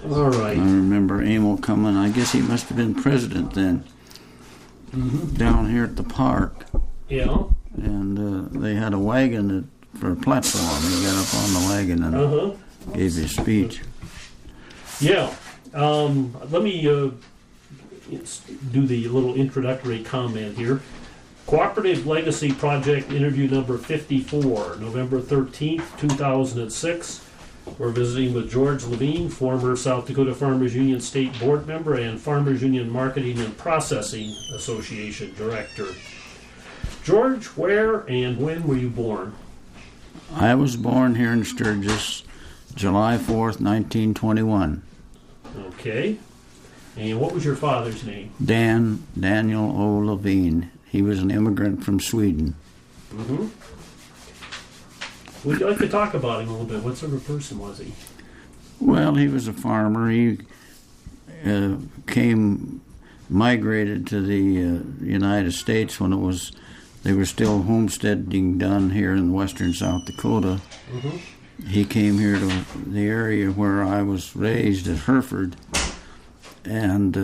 All right. I remember Emil coming. I guess he must have been president then. Down here at the park. Yeah. And they had a wagon for a platform. He got up on the wagon and gave his speech. Yeah. Let me do the little introductory comment here. Cooperative Legacy Project interview number 54, November 13th, 2006. We're visiting with George Levin, former South Dakota Farmers Union State Board member and Farmers Union Marketing and Processing Association Director. George, where and when were you born? I was born here in Sturgis, July 4th, 1921. Okay. And what was your father's name? Daniel O. Levin. He was an immigrant from Sweden. Would you like to talk about him a little bit? What sort of person was he? Well, he was a farmer. He migrated to the United States when they were still homesteading done here in western South Dakota. He came here to the area where I was raised at Hereford and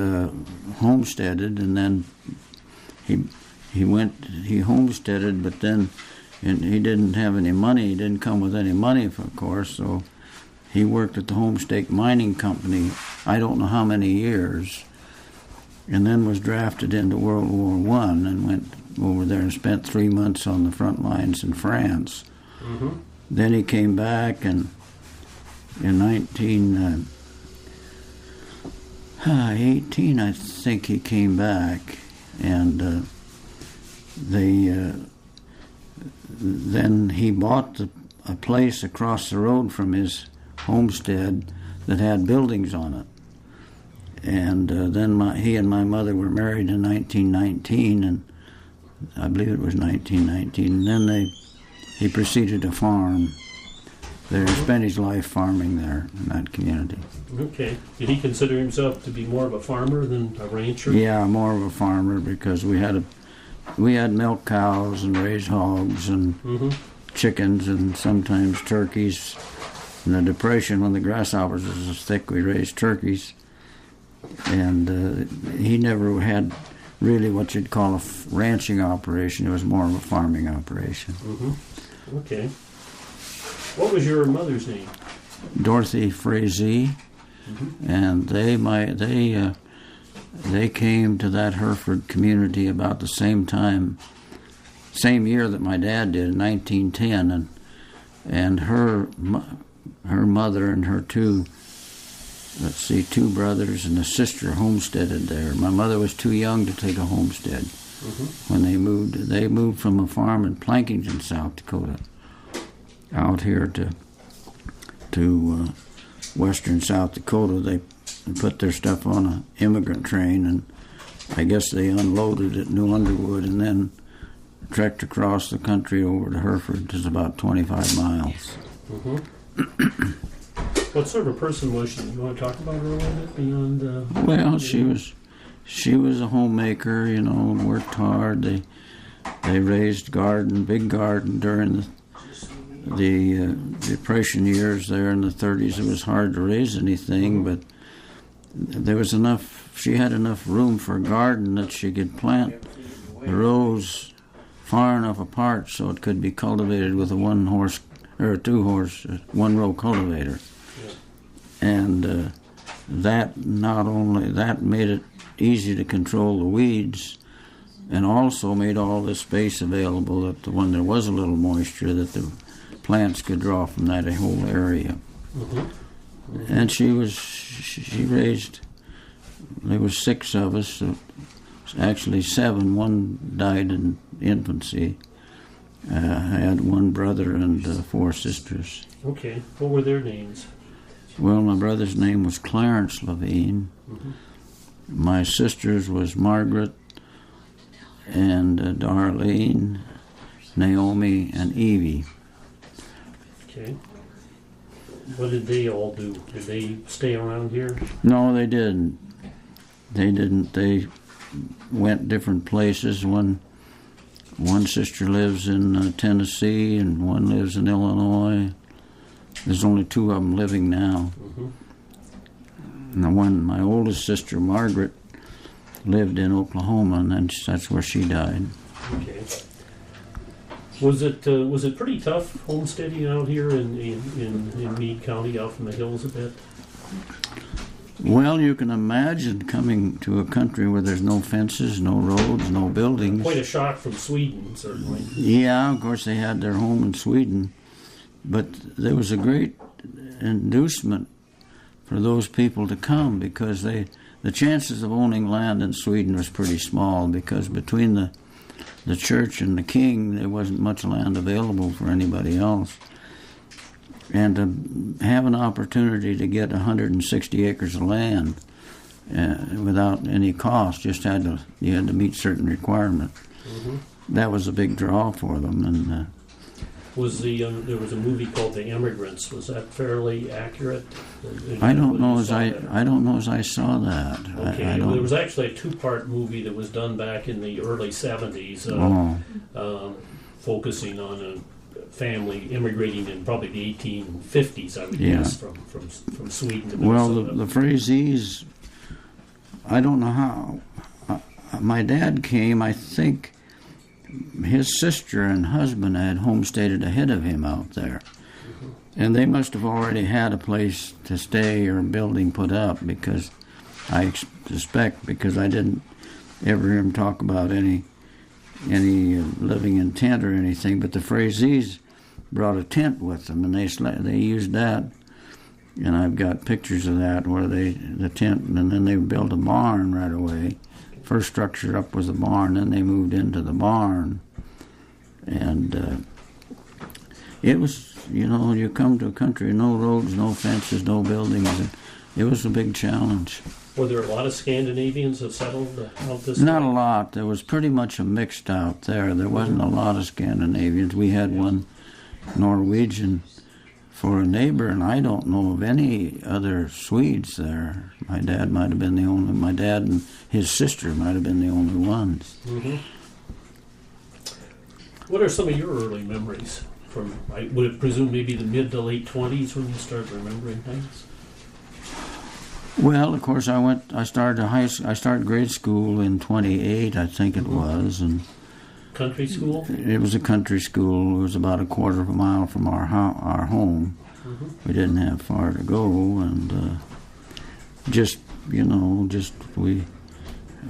homesteaded, and then he homesteaded, but then he didn't have any money. He didn't come with any money, of course, so he worked at the Homestake Mining Company, I don't know how many years, and then was drafted into World War I and went over there and spent 3 months on the front lines in France. Then he came back, and in 1918, I think he came back, and then he bought a place across the road from his homestead that had buildings on it. And then he and my mother were married in 1919, and I believe it was 1919. And then he proceeded to farm there. He spent his life farming there in that community. Okay. Did he consider himself to be more of a farmer than a rancher? Yeah, more of a farmer, because we had milk cows and raised hogs and chickens and sometimes turkeys. In the Depression, when the grasshoppers was as thick, we raised turkeys. And he never had really what you'd call a ranching operation. It was more of a farming operation. Okay. What was your mother's name? Dorothy Frazee. And they came to that Hereford community about the same year that my dad did, in 1910, and her mother and her two brothers and a sister homesteaded there. My mother was too young to take a homestead when they moved. They moved from a farm in Plankington, South Dakota, out here to western South Dakota. They put their stuff on an immigrant train, and I guess they unloaded at New Underwood and then trekked across the country over to Hereford. It's about 25 miles. What sort of a person was she? You want to talk about her a little bit beyond? Well, she was a homemaker, and worked hard. They raised big garden during the Depression years there in the 30s. It was hard to raise anything, but there was enough. She had enough room for a garden that she could plant the rows far enough apart so it could be cultivated with a one-horse or a two-horse one-row cultivator. And that made it easy to control the weeds, and also made all this space available that when there was a little moisture, that the plants could draw from that whole area. And she raised. There was 6 of us. Actually 7. One died in infancy. I had 1 brother and 4 sisters. Okay. What were their names? Well, my brother's name was Clarence Levine. My sister's was Margaret and Darlene, Naomi, and Evie. Okay. What did they all do? Did they stay around here? No, they didn't. They went different places. One sister lives in Tennessee, and one lives in Illinois. There's only 2 of them living now. And when my oldest sister, Margaret, lived in Oklahoma, and then that's where she died. Okay. Was it pretty tough homesteading out here in Meade County, out from the hills a bit? Well, you can imagine coming to a country where there's no fences, no roads, no buildings. Quite a shock from Sweden, certainly. Yeah, of course they had their home in Sweden, but there was a great inducement for those people to come because the chances of owning land in Sweden was pretty small because between the church and the king, there wasn't much land available for anybody else. And to have an opportunity to get 160 acres of land without any cost, you had to meet certain requirements. Mm-hmm. That was a big draw for them. And there was a movie called The Immigrants. Was that fairly accurate? I don't know as I saw that. Okay, there was actually a 2-part movie that was done back in the early 70s, focusing on a family immigrating in probably the 1850s, I would guess, from Sweden to Minnesota. Well, the Frazese, I don't know how. My dad came, I think his sister and husband had homesteaded ahead of him out there. Mm-hmm. And they must have already had a place to stay or a building put up because I suspect because I didn't ever hear him talk about any living in tent or anything, but the Frazese brought a tent with them, and they used that, and I've got pictures of that where the tent, and then they built a barn right away. First structure up was a barn, then they moved into the barn, and it was, you come to a country, no roads, no fences, no buildings, and it was a big challenge. Were there a lot of Scandinavians that settled out this way? Not a lot. There was pretty much a mixed out there. There wasn't a lot of Scandinavians. We had one Norwegian for a neighbor, and I don't know of any other Swedes there. My dad and his sister might have been the only ones. Mm-hmm. What are some of your early memories from, I would presume, maybe the mid to late 20s when you start remembering things? Well, of course, I started grade school in 28, I think it was, and country school. It was a country school. It was about a quarter of a mile from our home. Mm-hmm. We didn't have far to go, and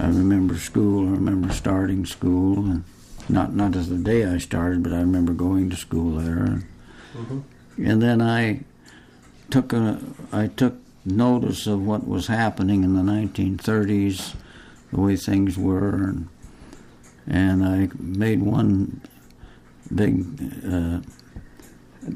I remember school. I remember starting school, and not as the day I started, but I remember going to school there. Mm-hmm. And then I took notice of what was happening in the 1930s, the way things were, and I made one big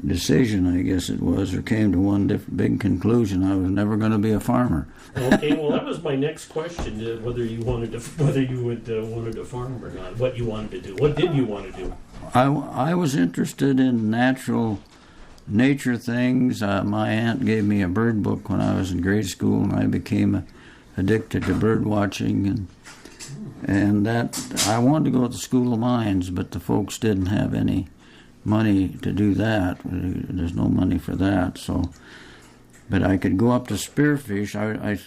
decision, I guess it was, or came to one big conclusion. I was never going to be a farmer. Okay, well, that was my next question: whether you wanted to farm or not. What you wanted to do? What did you want to do? I was interested in nature things. My aunt gave me a bird book when I was in grade school, and I became addicted to bird watching, and that I wanted to go to the School of Mines, but the folks didn't have any money to do that. There's no money for that, so. But I could go up to spearfish. I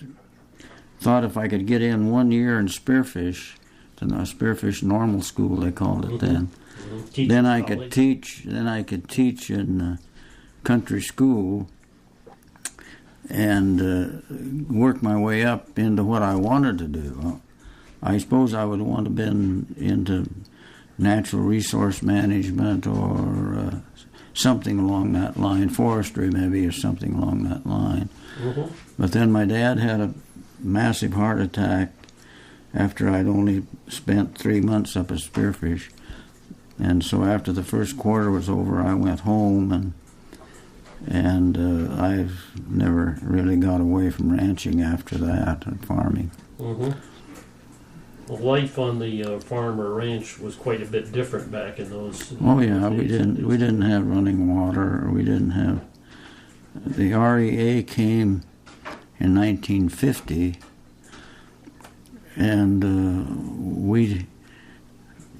thought if I could get in 1 year in spearfish, to the spearfish normal school they called it then. Mm-hmm. Then I could teach. Then I could teach in country school and work my way up into what I wanted to do. I suppose I would want to have been into natural resource management or something along that line, forestry maybe, or something along that line. Mm-hmm. But then my dad had a massive heart attack after I'd only spent 3 months up at spearfish. And so after the first quarter was over, I went home, and I've never really got away from ranching after that and farming. Mm-hmm. Well, life on the farm or ranch was quite a bit different back in those. Oh yeah, we didn't have running water. We didn't have. The REA came in 1950, and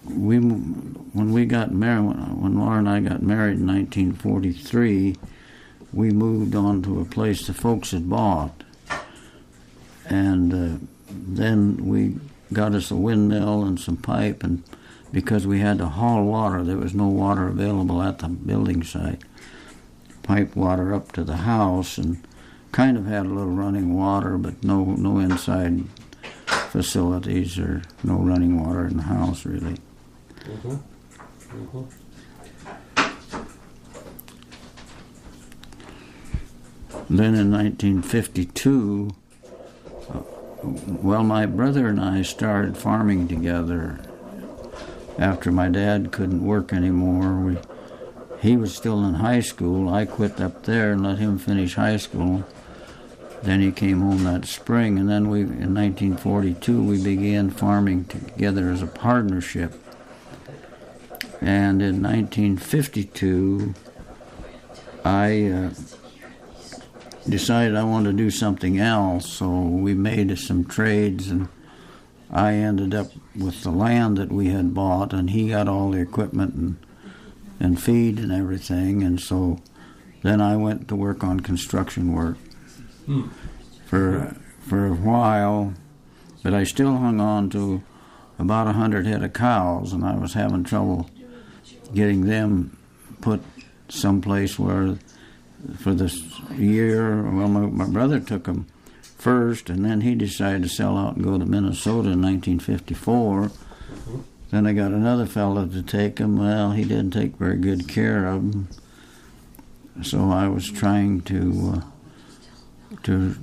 when we got married, when Laura and I got married in 1943, we moved on to a place the folks had bought, And then we got us a windmill and some pipe, and because we had to haul water, there was no water available at the building site. Pipe water up to the house, and kind of had a little running water, but no inside facilities or no running water in the house, really. Mm-hmm. Mm-hmm. Then in 1952, my brother and I started farming together after my dad couldn't work anymore. He was still in high school. I quit up there and let him finish high school. Then he came home that spring, and then in 1942, we began farming together as a partnership. And in 1952, I decided I wanted to do something else, so we made some trades, and I ended up with the land that we had bought, and he got all the equipment and feed and everything, and so then I went to work on construction work for a while, but I still hung on to about 100 head of cows, and I was having trouble getting them put someplace where for this year. Well, my brother took them first, and then he decided to sell out and go to Minnesota in 1954. Then I got another fellow to take them. Well, he didn't take very good care of them, so I was trying to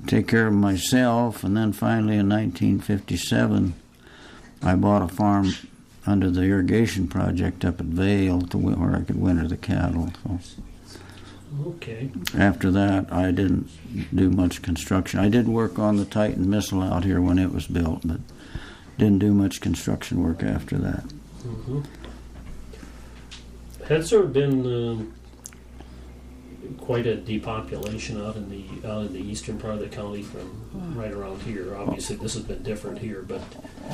take care of myself. And then finally in 1957, I bought a farm under the irrigation project up at Vail where I could winter the cattle. So. Okay. After that, I didn't do much construction. I did work on the Titan missile out here when it was built, but didn't do much construction work after that. Mm-hmm. Has there been quite a depopulation out in the eastern part of the county from right around here? Obviously, this has been different here, but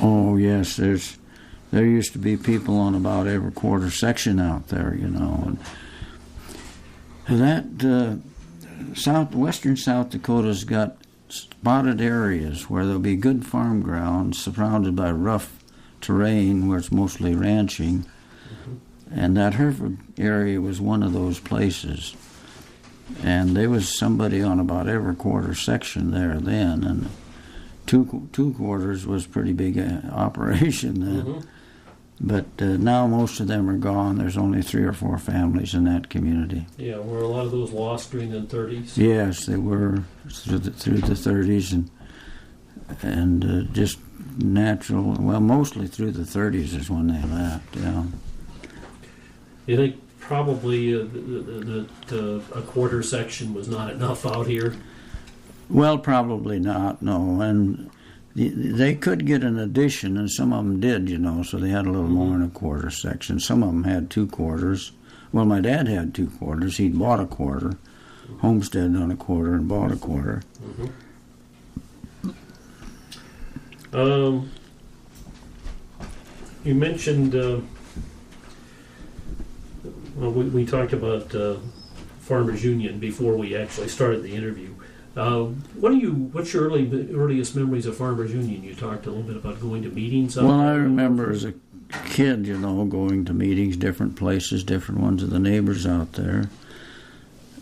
oh yes, there used to be people on about every quarter section out there, and that western South Dakota's got spotted areas where there'll be good farm ground surrounded by rough terrain where it's mostly ranching. And that Hereford area was one of those places. And there was somebody on about every quarter section there then, and two quarters was pretty big operation then. Mm-hmm. But now most of them are gone. There's only 3 or 4 families in that community. Yeah, were a lot of those lost during the 30s? Yes, they were through the 30s and just natural. Well, mostly through the 30s is when they left. Yeah. You think probably a quarter section was not enough out here? Well, probably not. No, and they could get an addition, and some of them did, so they had a little more in a quarter section. Some of them had 2 quarters. Well, my dad had 2 quarters. He'd bought a quarter, homesteaded on a quarter, and bought a quarter. Mm-hmm. You mentioned, we talked about Farmers Union before we actually started the interview. What's your earliest memories of Farmers Union? You talked a little bit about going to meetings. Well, I remember as a kid, going to meetings, different places, different ones of the neighbors out there,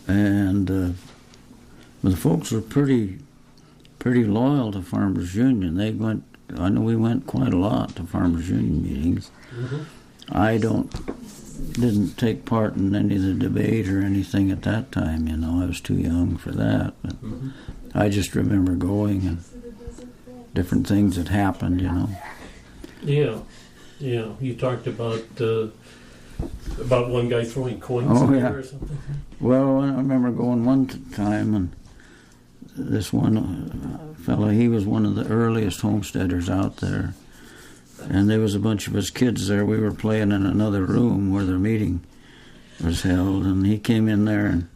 and the folks were pretty loyal to Farmers Union. I know we went quite a lot to Farmers Union meetings. Mm-hmm. I didn't take part in any of the debate or anything at that time, I was too young for that. But I just remember going and different things that happened, Yeah. You talked about one guy throwing coins there or something. Well, I remember going one time, and this one fellow, he was one of the earliest homesteaders out there. And there was a bunch of us kids there. We were playing in another room where the meeting was held, and he came in there and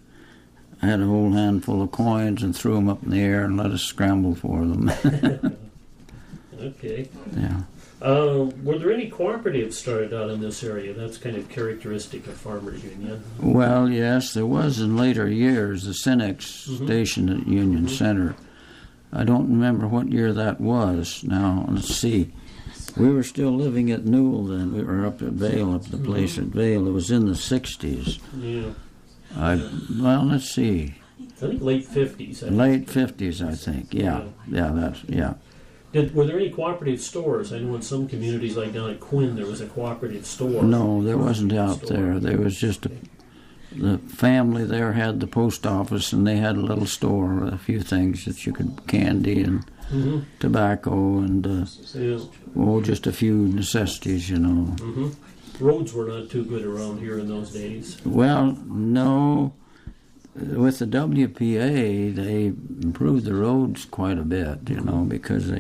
had a whole handful of coins and threw them up in the air and let us scramble for them. Okay. Yeah. Were there any cooperatives started out in this area? That's kind of characteristic of Farmers Union. Well, yes, there was in later years. The Cenex station at Union Center I don't remember what year that was. Now, let's see. We were still living at Newell then. We were up at Vale, up the place at Vale. It was in the 60s. Yeah. Well, let's see. I think late 50s. Late 50s, I think. Yeah. Were there any cooperative stores? I know in some communities, like down at Quinn, there was a cooperative store. No, there wasn't out there. There was just the family there had the post office, and they had a little store with a few things that you could, candy and tobacco and just a few necessities, you know. Roads were not too good around here in those days. Well, no. With the WPA, they improved the roads quite a bit, you know, because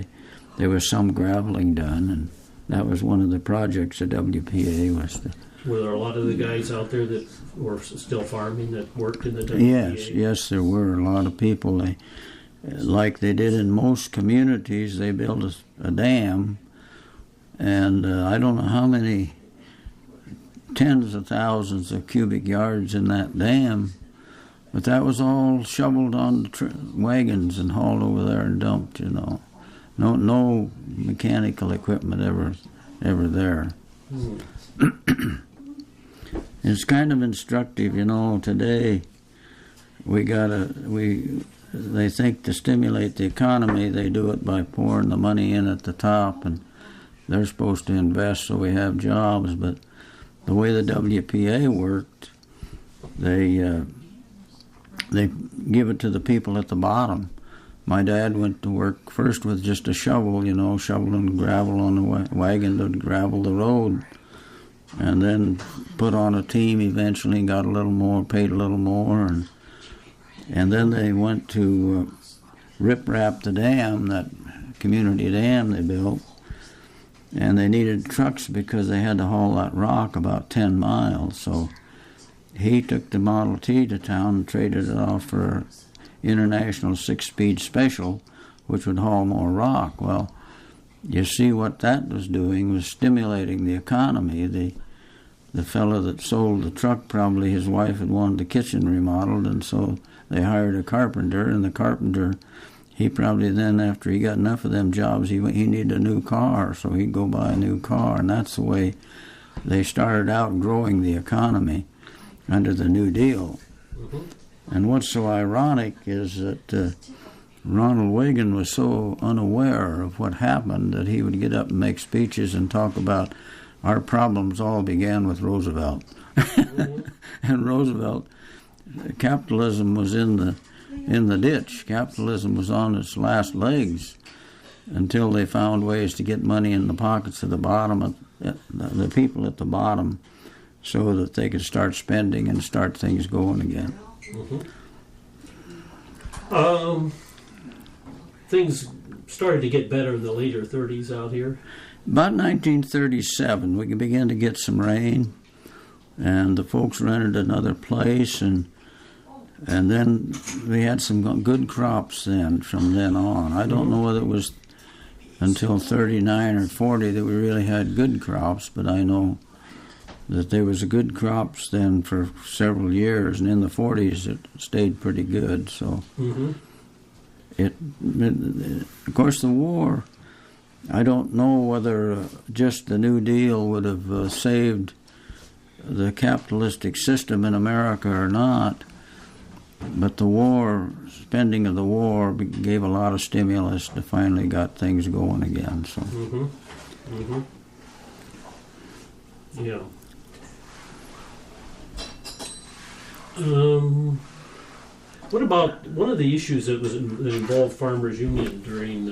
there was some graveling done, and that was one of the projects of WPA was the. Were there a lot of the guys out there that were still farming that worked in the WPA? Yes, there were a lot of people. Like they did in most communities, they built a dam, and I don't know how many tens of thousands of cubic yards in that dam, but that was all shoveled on wagons and hauled over there and dumped, you know. No mechanical equipment ever there. It's kind of instructive, you know. Today, they think to stimulate the economy, they do it by pouring the money in at the top, and they're supposed to invest so we have jobs. But the way the WPA worked, they give it to the people at the bottom. My dad went to work first with just a shovel, you know, shoveling gravel on the wagon to gravel the road, and then put on a team eventually and got a little more, paid a little more, and then they went to rip-rap the dam, that community dam they built, and they needed trucks because they had to haul that rock about 10 miles, so he took the Model T to town and traded it off for an International 6-speed special, which would haul more rock. Well, you see what that was doing was stimulating the economy. The fellow that sold the truck, probably his wife had wanted the kitchen remodeled, and so they hired a carpenter, and the carpenter, he probably then, after he got enough of them jobs, he needed a new car, so he'd go buy a new car, and that's the way they started out growing the economy under the New Deal. And what's so ironic is that Ronald Reagan was so unaware of what happened that he would get up and make speeches and talk about our problems all began with Roosevelt. And Roosevelt, capitalism was in the ditch. Capitalism was on its last legs until they found ways to get money in the pockets of the bottom, the people at the bottom, so that they could start spending and start things going again. Things started to get better in the later 30s out here. About 1937, we began to get some rain, and the folks rented another place, and then we had some good crops then, from then on. I don't know whether it was until 39 or 40 that we really had good crops, but I know that there was good crops then for several years, and in the 40s it stayed pretty good. So, of course, the war, I don't know whether just the New Deal would have saved the capitalistic system in America or not, but the war, spending of the war, gave a lot of stimulus to finally got things going again. So. Yeah. What about one of the issues that involved Farmers Union during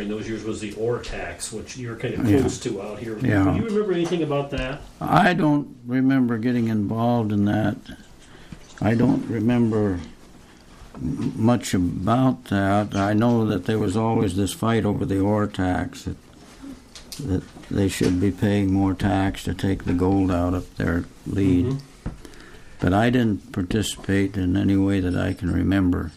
those years was the ore tax, which you're kind of close to out here. Yeah. Do you remember anything about that? I don't remember getting involved in that. I don't remember much about that. I know that there was always this fight over the ore tax, that they should be paying more tax to take the gold out of their lead. But I didn't participate in any way that I can remember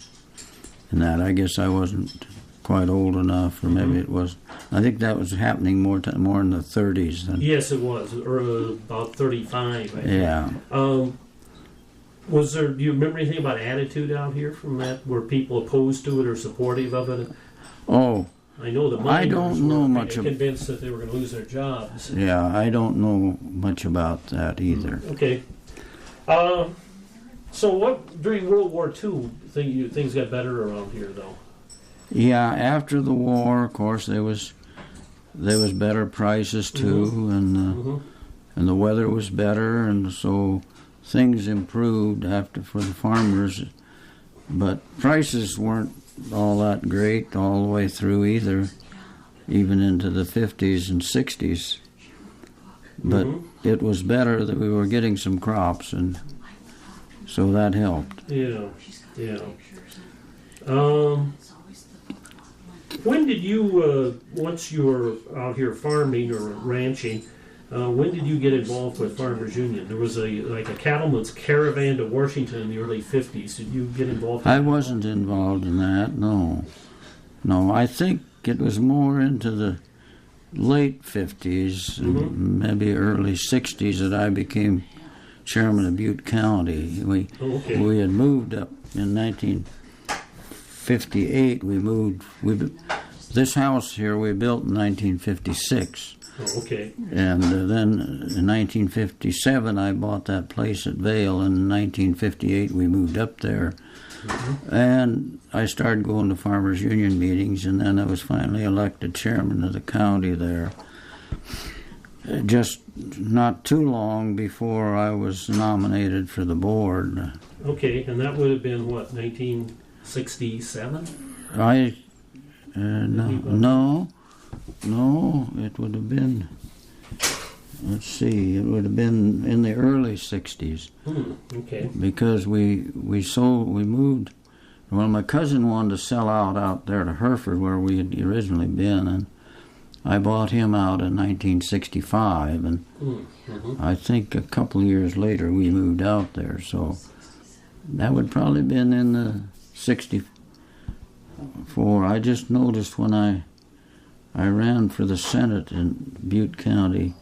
in that. I guess I wasn't quite old enough, or maybe it was. I think that was happening more in the 30s. Yes, it was, or about 35. I think. Yeah. Was there? Do you remember anything about attitude out here from that? Were people opposed to it or supportive of it? Oh, I know the I don't know were much convinced that they were going to lose their jobs. Yeah, I don't know much about that either. Okay. So what during World War II things got better around here though? Yeah, after the war, of course, there was better prices too, and the weather was better, and so things improved for the farmers. But prices weren't all that great all the way through either, even into the 50s and 60s. But it was better that we were getting some crops, and so that helped. Yeah. When did you, once you were out here farming or ranching, when did you get involved with Farmers Union? There was a cattleman's caravan to Washington in the early 50s. Did you get involved in I wasn't involved in that, no. No, I think it was more into the late 50s, maybe early 60s that I became chairman of Butte County. We had moved up in 1958. This house here we built in 1956. Oh, okay. And then in 1957 I bought that place at Vale, and in 1958 we moved up there. And I started going to Farmers Union meetings, and then I was finally elected chairman of the county there. Just not too long before I was nominated for the board. Okay, and that would have been what, 1967? No, it would have been, let's see, it would have been in the early 60s. Okay. Because we moved, well, my cousin wanted to sell out there to Hereford where we had originally been, and I bought him out in 1965, and I think a couple of years later we moved out there, so that would probably have been in the 64. I just noticed when I ran for the Senate in Butte County,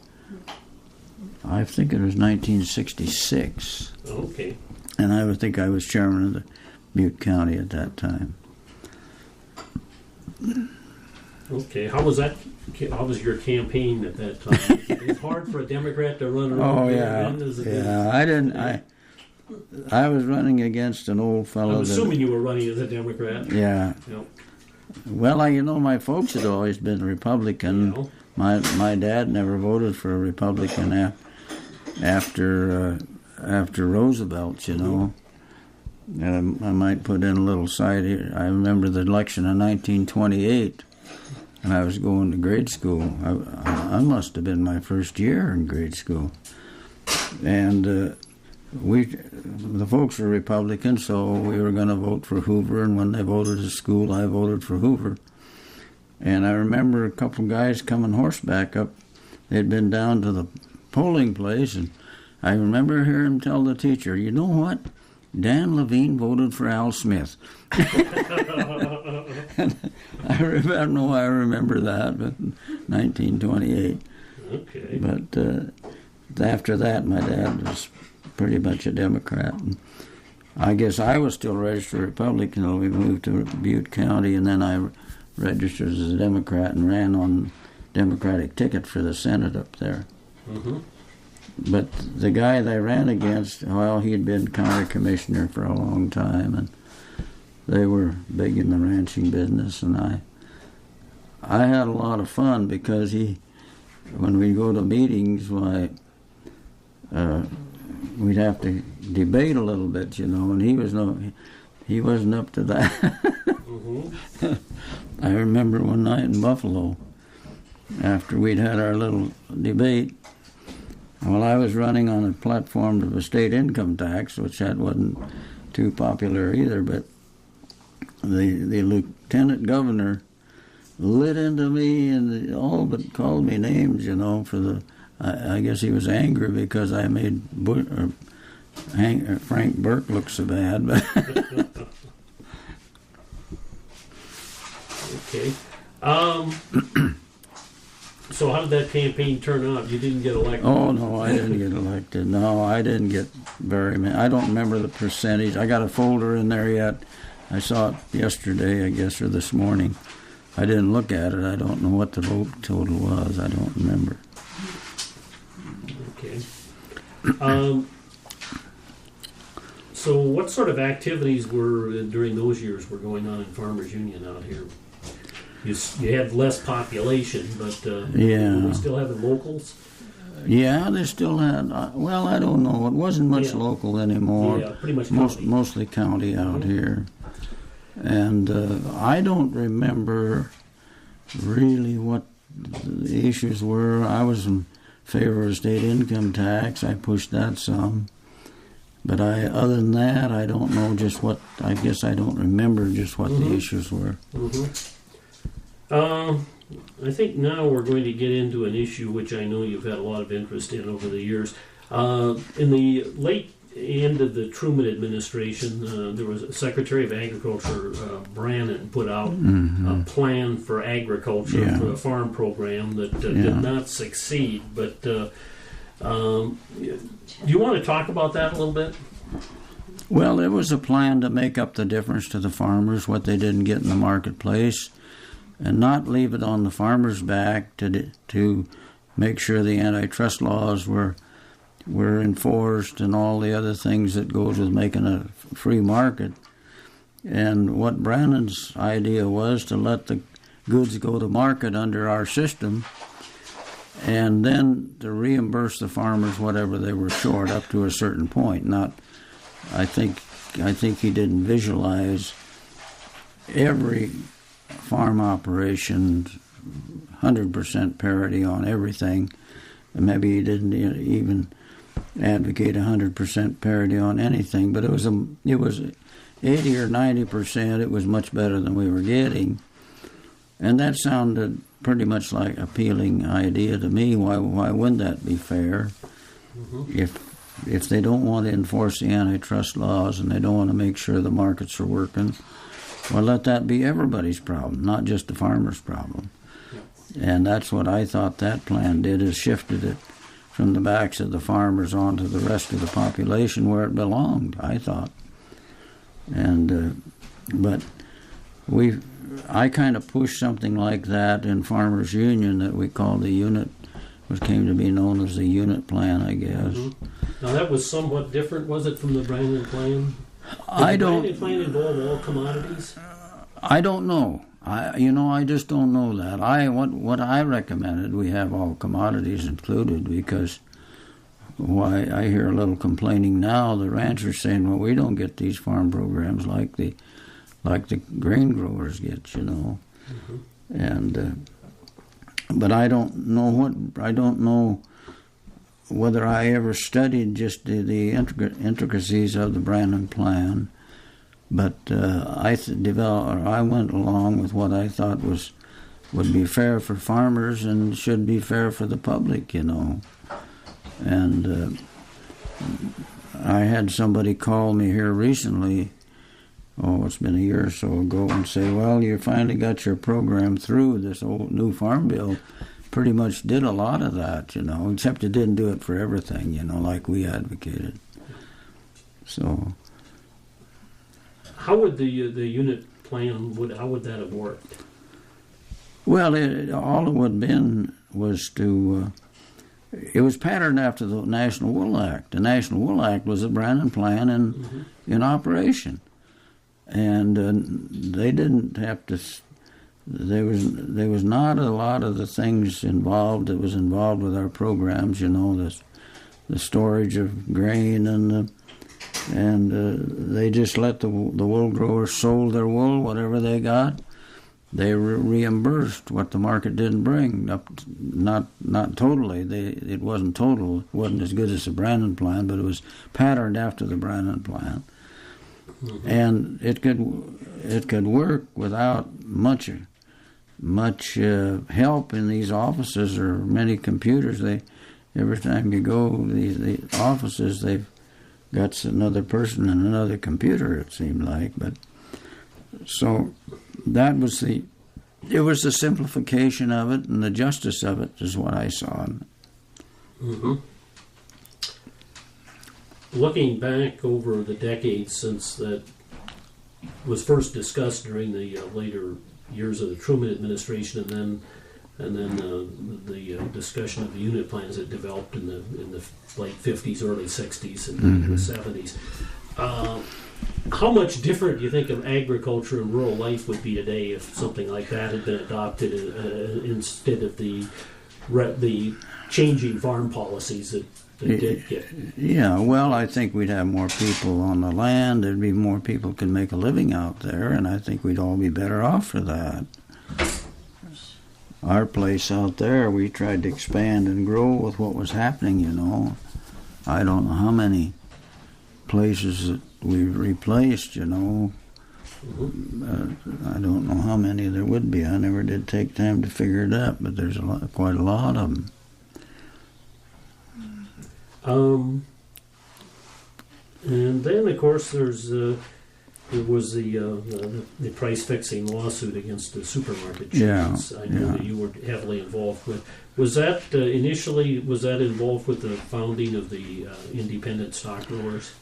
I think it was 1966. Okay. And I would think I was chairman of the Butte County at that time. Okay. How was that? How was your campaign at that time? It's hard for a Democrat to run around. Oh yeah, I was running against an old fellow. I'm assuming you were running as a Democrat. Yeah. Yep. Well, my folks had always been Republican. You know. My dad never voted for a Republican after Roosevelt, you know. I might put in a little side here. I remember the election in 1928, and I was going to grade school. I must have been my first year in grade school. And the folks were Republican, so we were going to vote for Hoover, and when they voted at school, I voted for Hoover. And I remember a couple of guys coming horseback up. They'd been down to the polling place, and I remember hearing him tell the teacher, "You know what? Dan Levin voted for Al Smith." And I remember that, but 1928. Okay. But after that, my dad was pretty much a Democrat. And I guess I was still registered Republican until we moved to Butte County, and then I registered as a Democrat and ran on Democratic ticket for the Senate up there. But the guy that I ran against, well, he had been county commissioner for a long time, and they were big in the ranching business, and I had a lot of fun because when we go to meetings, we'd have to debate a little bit, you know, and he wasn't up to that. I remember one night in Buffalo, after we'd had our little debate, well, I was running on a platform of a state income tax, which that wasn't too popular either, but the lieutenant governor lit into me and all but called me names, you know, I guess he was angry because I made Frank Burke look so bad. Okay. So how did that campaign turn out? You didn't get elected? Oh, no, I didn't get elected. No, I didn't get very many. I don't remember the percentage. I got a folder in there yet. I saw it yesterday, I guess, or this morning. I didn't look at it. I don't know what the vote total was. I don't remember. Okay. So what sort of activities were during those years were going on in Farmers Union out here? You had less population, but Yeah. we still having locals? Yeah, they still had. Well, I don't know. It wasn't much Yeah. local anymore. Yeah, pretty much county. Mostly county out here. And I don't remember really what the issues were. I was in favor of state income tax. I pushed that some. But other than that, I don't know just what. I guess I don't remember just what the issues were. I think now we're going to get into an issue which I know you've had a lot of interest in over the years. In the late end of the Truman administration, there was a Secretary of Agriculture, Brannon, put out a plan for agriculture, for a farm program that did not succeed. But do you want to talk about that a little bit? Well, it was a plan to make up the difference to the farmers, what they didn't get in the marketplace, and not leave it on the farmers' back to make sure the antitrust laws were enforced and all the other things that goes with making a free market. And what Brannon's idea was to let the goods go to market under our system, and then to reimburse the farmers whatever they were short up to a certain point. I think he didn't visualize every farm operation 100% parity on everything. And maybe he didn't even advocate 100% parity on anything, but it was 80 or 90%. It was much better than we were getting, and that sounded pretty much like an appealing idea to me. Why wouldn't that be fair? If they don't want to enforce the antitrust laws and they don't want to make sure the markets are working, well, let that be everybody's problem, not just the farmer's problem. And that's what I thought that plan did, is shifted it from the backs of the farmers onto the rest of the population where it belonged, I thought. And but I kind of pushed something like that in Farmers Union that we called the unit, what came to be known as the unit plan, I guess. Now that was somewhat different, was it, from the Brannon plan? The Brannon plan involve all commodities? I don't know. I just don't know that. What I recommended, we have all commodities included, because I hear a little complaining now. The ranchers saying, "Well, we don't get these farm programs like the grain growers get," And but I don't know whether I ever studied just the intricacies of the Brannon plan. But I went along with what I thought would be fair for farmers and should be fair for the public, And I had somebody call me here recently, it's been a year or so ago, and say, "Well, you finally got your program through. This old new farm bill pretty much did a lot of that, except it didn't do it for everything, like we advocated." So. How would the unit plan, how would that have worked? Well, all it would have been was it was patterned after the National Wool Act. The National Wool Act was a Brannon plan in operation. And they didn't have to, there was not a lot of the things involved that was involved with our programs, the storage of grain and they just let the wool growers sold their wool, whatever they got. They reimbursed what the market didn't bring. Not totally. It wasn't total. It wasn't as good as the Brannon plan, but it was patterned after the Brannon plan. And it could work without much help in these offices or many computers. Every time you go the offices, they've got another person and another computer, it seemed like. But so that was the It was the simplification of it and the justice of it is what I saw. Mm-hmm. Looking back over the decades since that was first discussed during the later years of the Truman administration, and then the discussion of the unit plans that developed in the late 50s, early 60s, and the 70s. How much different do you think of agriculture and rural life would be today if something like that had been adopted instead of the changing farm policies that did get? Yeah, well, I think we'd have more people on the land. There'd be more people could make a living out there, and I think we'd all be better off for that. Our place out there, we tried to expand and grow with what was happening, you know. I don't know how many places that we've replaced, you know. I don't know how many there would be. I never did take time to figure it out, but there's quite a lot of them. And then, of course, there was the price fixing lawsuit against the supermarket chains. Yeah, I know that you were heavily involved with. Was that initially involved with the founding of the independent stock growers?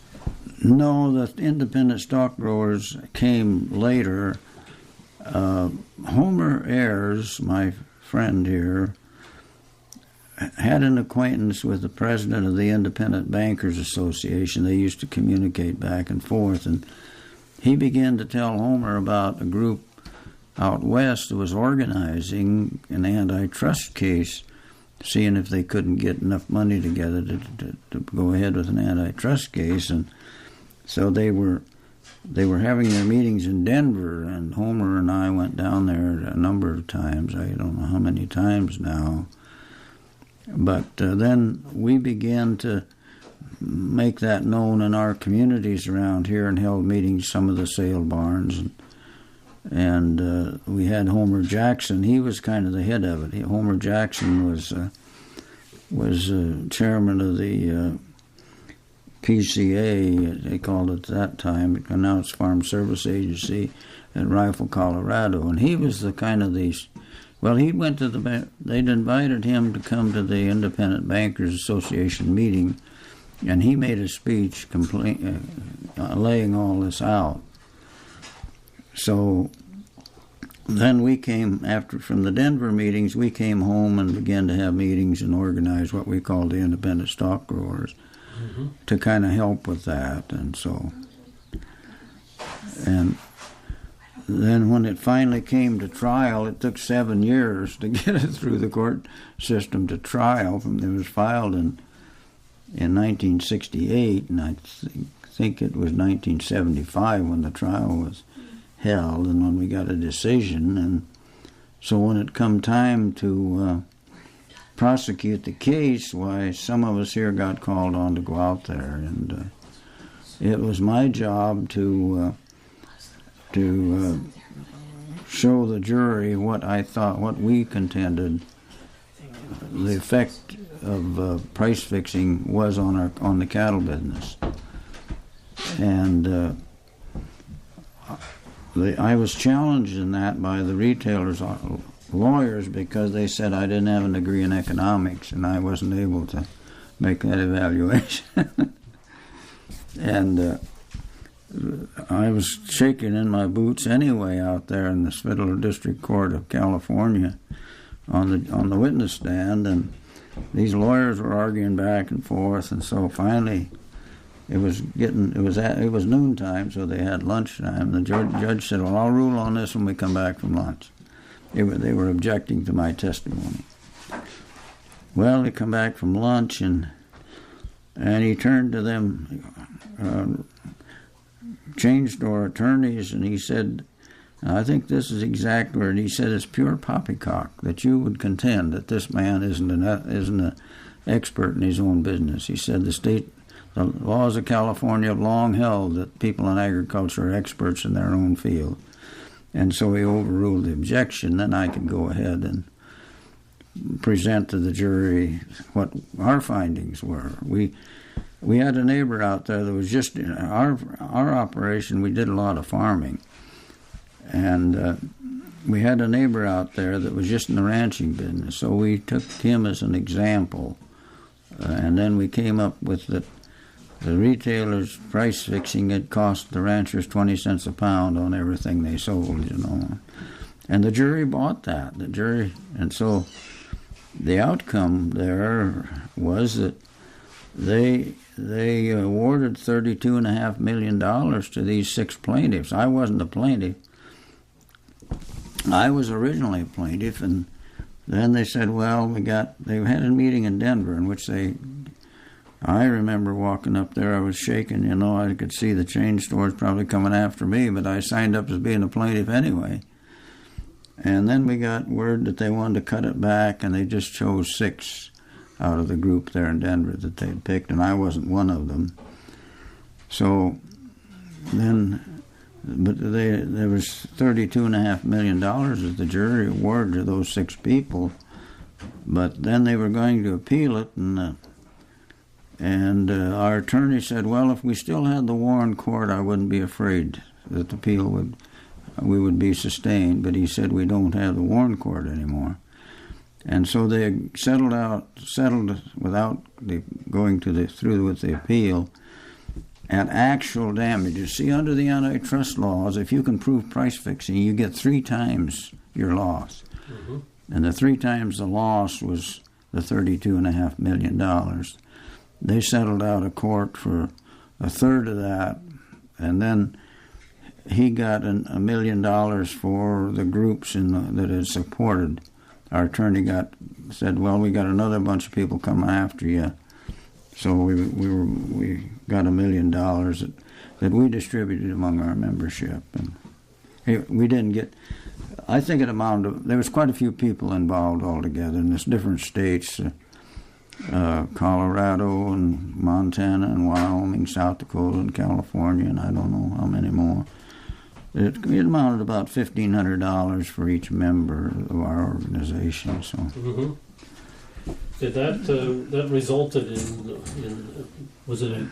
No, the independent stock growers came later. Homer Ayers, my friend here, had an acquaintance with the president of the Independent Bankers Association. They used to communicate back and forth, and he began to tell Homer about a group out west that was organizing an antitrust case, seeing if they couldn't get enough money together to go ahead with an antitrust case. And so they were having their meetings in Denver, and Homer and I went down there a number of times. I don't know how many times now. But then we began to make that known in our communities around here and held meetings, some of the sale barns. And we had Homer Jackson. He was kind of the head of it. Homer Jackson was chairman of the PCA, they called it at that time. Now it's Farm Service Agency in Rifle, Colorado. And he was the kind of these... Well, he went to they'd invited him to come to the Independent Bankers Association meeting, and he made a speech laying all this out. So then we came, from the Denver meetings, we came home and began to have meetings and organize what we called the Independent Stock Growers to kind of help with that. And then when it finally came to trial, it took 7 years to get it through the court system to trial. It was filed in 1968, and I think it was 1975 when the trial was held and when we got a decision. And so when it come time to prosecute the case, why, some of us here got called on to go out there, and it was my job to show the jury what I thought, what we contended the effect of price fixing was on the cattle business. And I was challenged in that by the retailers' lawyers because they said I didn't have a degree in economics and I wasn't able to make that evaluation. And I was shaking in my boots anyway out there in the Federal District Court of California on the witness stand, and these lawyers were arguing back and forth, and so finally it was noontime, so they had lunchtime. The judge said, "Well, I'll rule on this when we come back from lunch." They were objecting to my testimony. Well, they come back from lunch, and he turned to them, chain store attorneys, and he said, I think this is exact word, he said, "It's pure poppycock that you would contend that this man isn't an expert in his own business." He said, the laws of California have long held that people in agriculture are experts in their own field. And so he overruled the objection. Then I could go ahead and present to the jury what our findings were. We had a neighbor out there that was just our operation. We did a lot of farming, and we had a neighbor out there that was just in the ranching business, so we took him as an example, and then we came up with the retailers' price fixing. It cost the ranchers 20 cents a pound on everything they sold, and the jury bought that. And so the outcome there was that they awarded $32.5 million to these 6 plaintiffs. I wasn't a plaintiff. I was originally a plaintiff, and then they said, well, they had a meeting in Denver in which I remember walking up there, I was shaking, I could see the chain stores probably coming after me, but I signed up as being a plaintiff anyway. And then we got word that they wanted to cut it back, and they just chose 6 out of the group there in Denver that they'd picked, and I wasn't one of them. So then... But there was $32.5 million as the jury award to those 6 people. But then they were going to appeal it, and our attorney said, well, if we still had the Warren Court, I wouldn't be afraid that the appeal we would be sustained. But he said, we don't have the Warren Court anymore. And so they settled without going through with the appeal at actual damages. See, under the antitrust laws, if you can prove price fixing, you get 3 times your loss. Mm-hmm. And the 3 times the loss was the $32.5 million. They settled out of court for a third of that, and then he got $1 million for the groups that had supported. Our attorney said, well, we got another bunch of people coming after you. So we got $1 million that we distributed among our membership, and we didn't get. I think it amounted. There was quite a few people involved altogether in this different states, Colorado and Montana and Wyoming, South Dakota and California, and I don't know how many more. It amounted about $1,500 for each member of our organization. So. Mm-hmm. Did that resulted in was it a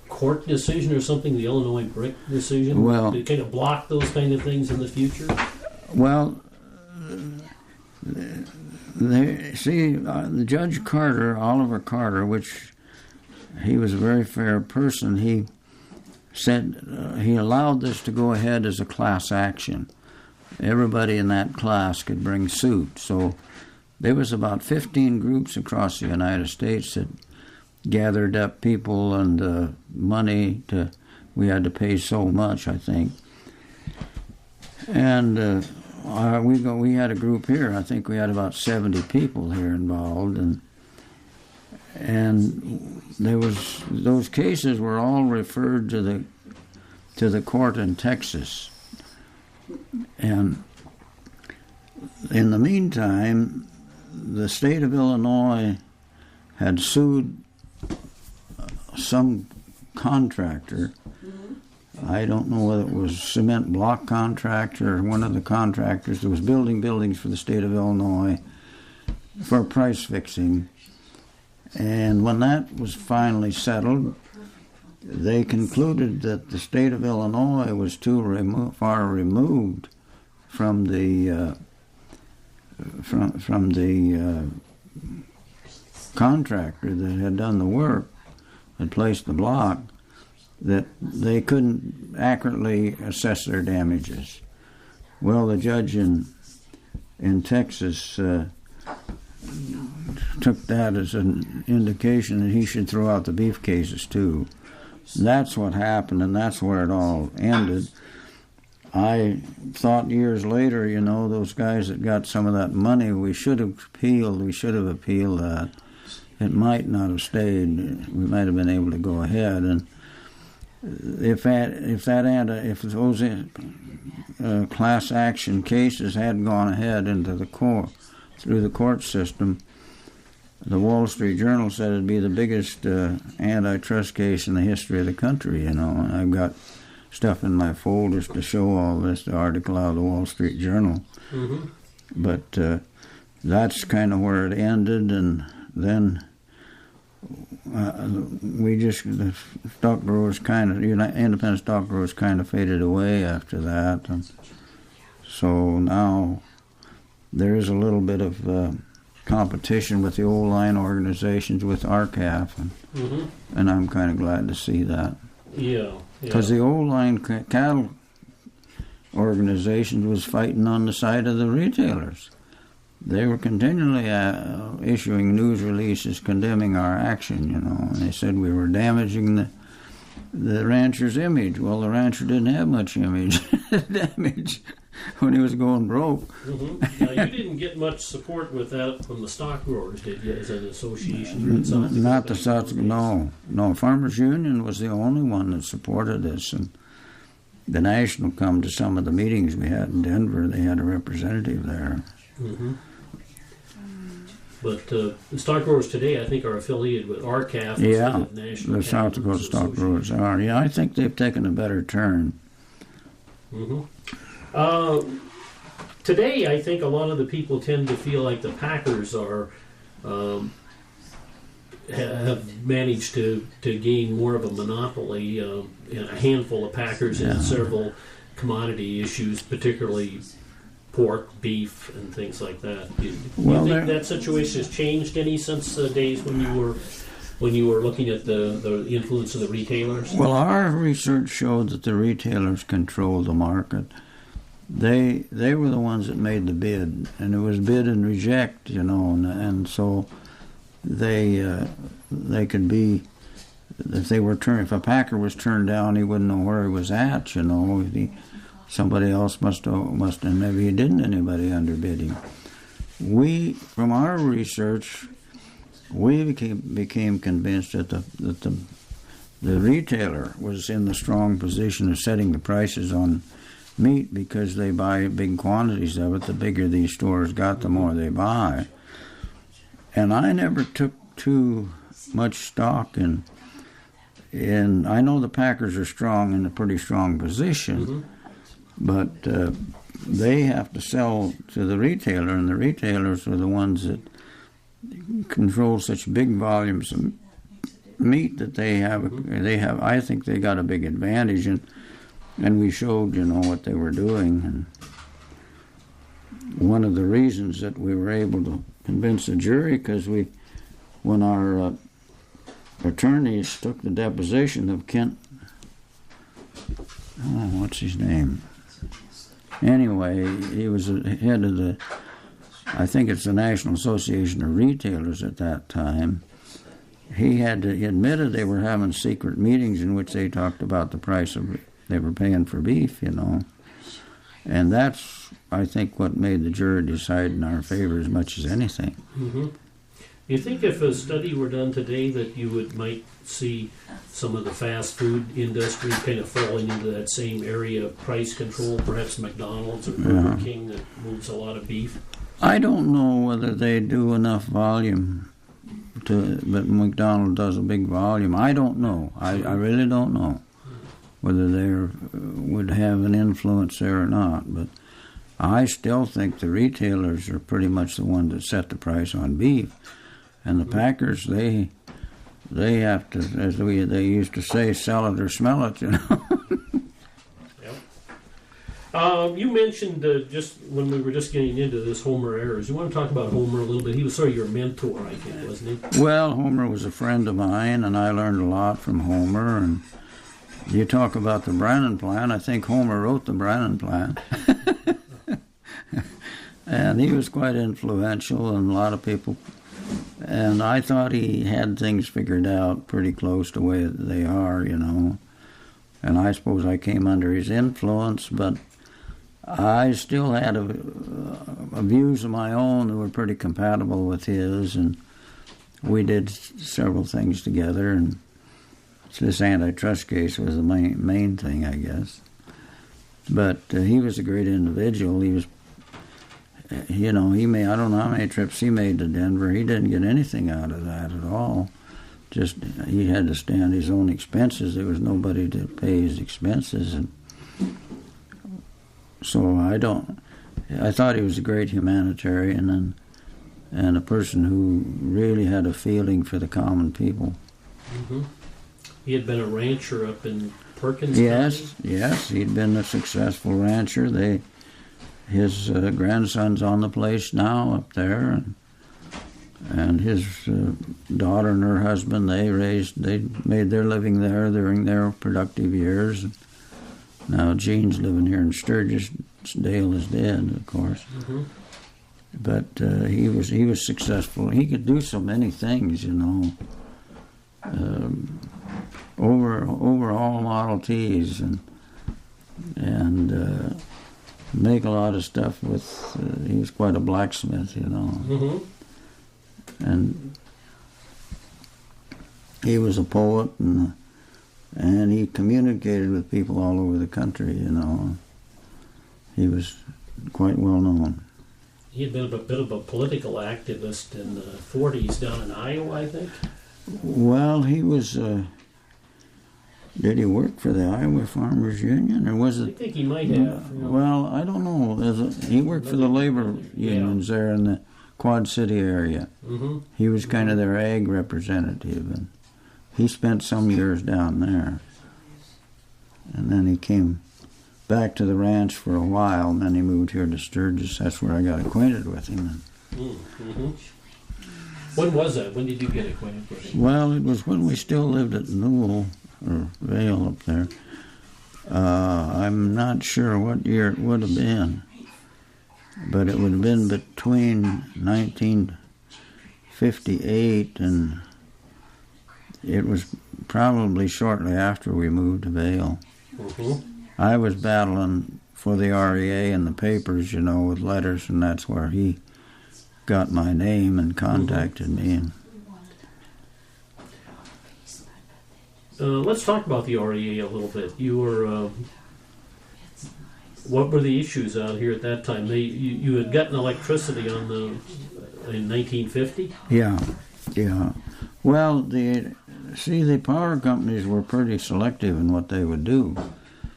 court decision or something? The Illinois brick decision. Well, did it kind of block those kind of things in the future? Well, the Judge Oliver Carter, which he was a very fair person, he said he allowed this to go ahead as a class action. Everybody in that class could bring suit. So there was about 15 groups across the United States that gathered up people and money. We had to pay so much, I think. And we had a group here. I think we had about 70 people here involved, and there was those cases were all referred to the court in Texas. And in the meantime, the state of Illinois had sued some contractor. I don't know whether it was cement block contractor or one of the contractors that was building buildings for the state of Illinois for price fixing. And when that was finally settled, they concluded that the state of Illinois was too far removed from the contractor that had done the work, had placed the block, that they couldn't accurately assess their damages. Well, the judge in Texas took that as an indication that he should throw out the beef cases too. That's what happened, and that's where it all ended. I thought years later, those guys that got some of that money, we should have appealed that. It might not have stayed. We might have been able to go ahead, and if those class action cases had gone ahead into the court through the court system, the Wall Street Journal said it'd be the biggest antitrust case in the history of the country. And I've got stuff in my folders to show all this, the article out of the Wall Street Journal. Mm-hmm. But that's kind of where it ended, and then the stock growers independent stock growers kind of faded away after that. And so now there is a little bit of competition with the old line organizations with RCAF, and I'm kind of glad to see that. Yeah. Because the old line cattle organizations was fighting on the side of the retailers. They were continually issuing news releases condemning our action, and they said we were damaging the rancher's image. Well, the rancher didn't have much image damage when he was going broke. Now, you didn't get much support with that from the stock growers, did you, as an association? Not the South. No. Farmers Union was the only one that supported this, and the National come to some of the meetings we had in Denver. They had a representative there. But the stock growers today, I think, are affiliated with RCAF instead of National. The South Dakota stock growers are. Yeah, I think they've taken a better turn. Today, I think a lot of the people tend to feel like the packers are have managed to gain more of a monopoly in a handful of packers in several commodity issues, particularly pork, beef, and things like that. Do you think that situation has changed any since the days when you were looking at the influence of the retailers? Well, our research showed that the retailers controlled the market. They were the ones that made the bid, and it was bid and reject, and so they could be, if a packer was turned down, he wouldn't know where he was at, somebody else must, and maybe he didn't anybody underbid him. From our research, we became convinced that the retailer was in the strong position of setting the prices on meat because they buy big quantities of it. The bigger these stores got, the more they buy. And I never took too much stock in I know the packers are strong in a pretty strong position, but they have to sell to the retailer, and the retailers are the ones that control such big volumes of meat that they have. I think they got a big advantage, and we showed, what they were doing. And one of the reasons that we were able to convince the jury, because when our attorneys took the deposition of Kent, what's his name? Anyway, he was the head of I think it's the National Association of Retailers at that time. He admitted they were having secret meetings in which they talked about the price they were paying for beef, And that's, I think, what made the jury decide in our favor as much as anything. You think if a study were done today that you might see some of the fast food industry kind of falling into that same area of price control, perhaps McDonald's or Burger King that moves a lot of beef? I don't know whether they do enough volume but McDonald's does a big volume. I don't know. I really don't know whether they would have an influence there or not, but I still think the retailers are pretty much the ones that set the price on beef. And the packers, they have to, as they used to say, sell it or smell it, You mentioned just when we were just getting into this Homer Ayers. You want to talk about Homer a little bit? He was sort of your mentor, I think, wasn't he? Well, Homer was a friend of mine, and I learned a lot from Homer. And you talk about the Brannan Plan. I think Homer wrote the Brannan Plan. And he was quite influential, and a lot of people. And I thought he had things figured out pretty close to the way they are, And I suppose I came under his influence, but I still had views of my own that were pretty compatible with his, and we did several things together, and this antitrust case was the main thing, I guess. But he was a great individual. He was, I don't know how many trips he made to Denver. He didn't get anything out of that at all. Just, he had to stand his own expenses. There was nobody to pay his expenses, and so I thought he was a great humanitarian and a person who really had a feeling for the common people. Mm-hmm. He had been a rancher up in Perkins Yes, County? yes, he'd been a successful rancher. His grandson's on the place now up there, and his daughter and her husband, they made their living there during their productive years. Now Gene's living here in Sturgis. Dale is dead, of course. Mm-hmm. But he was successful. He could do so many things, you know. Overall Model Ts and make a lot of stuff with. He was quite a blacksmith, you know. Mm-hmm. And he was a poet, and he communicated with people all over the country, you know. He was quite well known. He had been a bit of a political activist in the 40s down in Iowa, I think. Well, he was. Did he work for the Iowa Farmers Union, or was it? I think he might have. Well, I don't know. He worked for the labor unions there in the Quad City area. Mm-hmm. He was kind of their ag representative, and he spent some years down there. And then he came back to the ranch for a while, and then he moved here to Sturgis. That's where I got acquainted with him. Mm-hmm. When was that? When did you get acquainted with him? Well, it was when we still lived at Newell, or Vale up there. I'm not sure what year it would have been, but it would have been between 1958 and it was probably shortly after we moved to Vale. Mm-hmm. I was battling for the REA in the papers, you know, with letters, and that's where he got my name and contacted me. And let's talk about the REA a little bit. You were, what were the issues out here at that time? You had gotten electricity in 1950? Yeah. Well, the power companies were pretty selective in what they would do.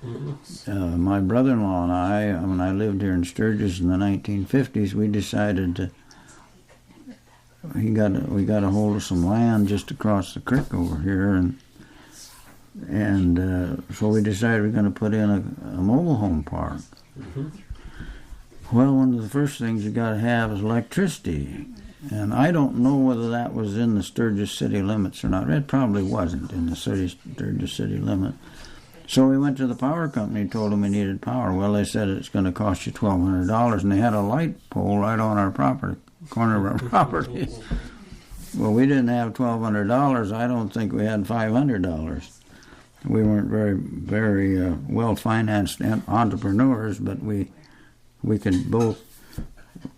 Mm-hmm. My brother-in-law and I, when I lived here in Sturgis in the 1950s, we decided to. We got a hold of some land just across the creek over here, and so we decided we're going to put in a mobile home park. Mm-hmm. Well, one of the first things you got to have is electricity, and I don't know whether that was in the Sturgis city limits or not. It probably wasn't in the Sturgis city limit. So we went to the power company and told them we needed power. Well, they said it's going to cost you $1,200, and they had a light pole right on our corner of our property. Well, we didn't have $1,200. I don't think we had $500. We weren't very well-financed entrepreneurs, but we could both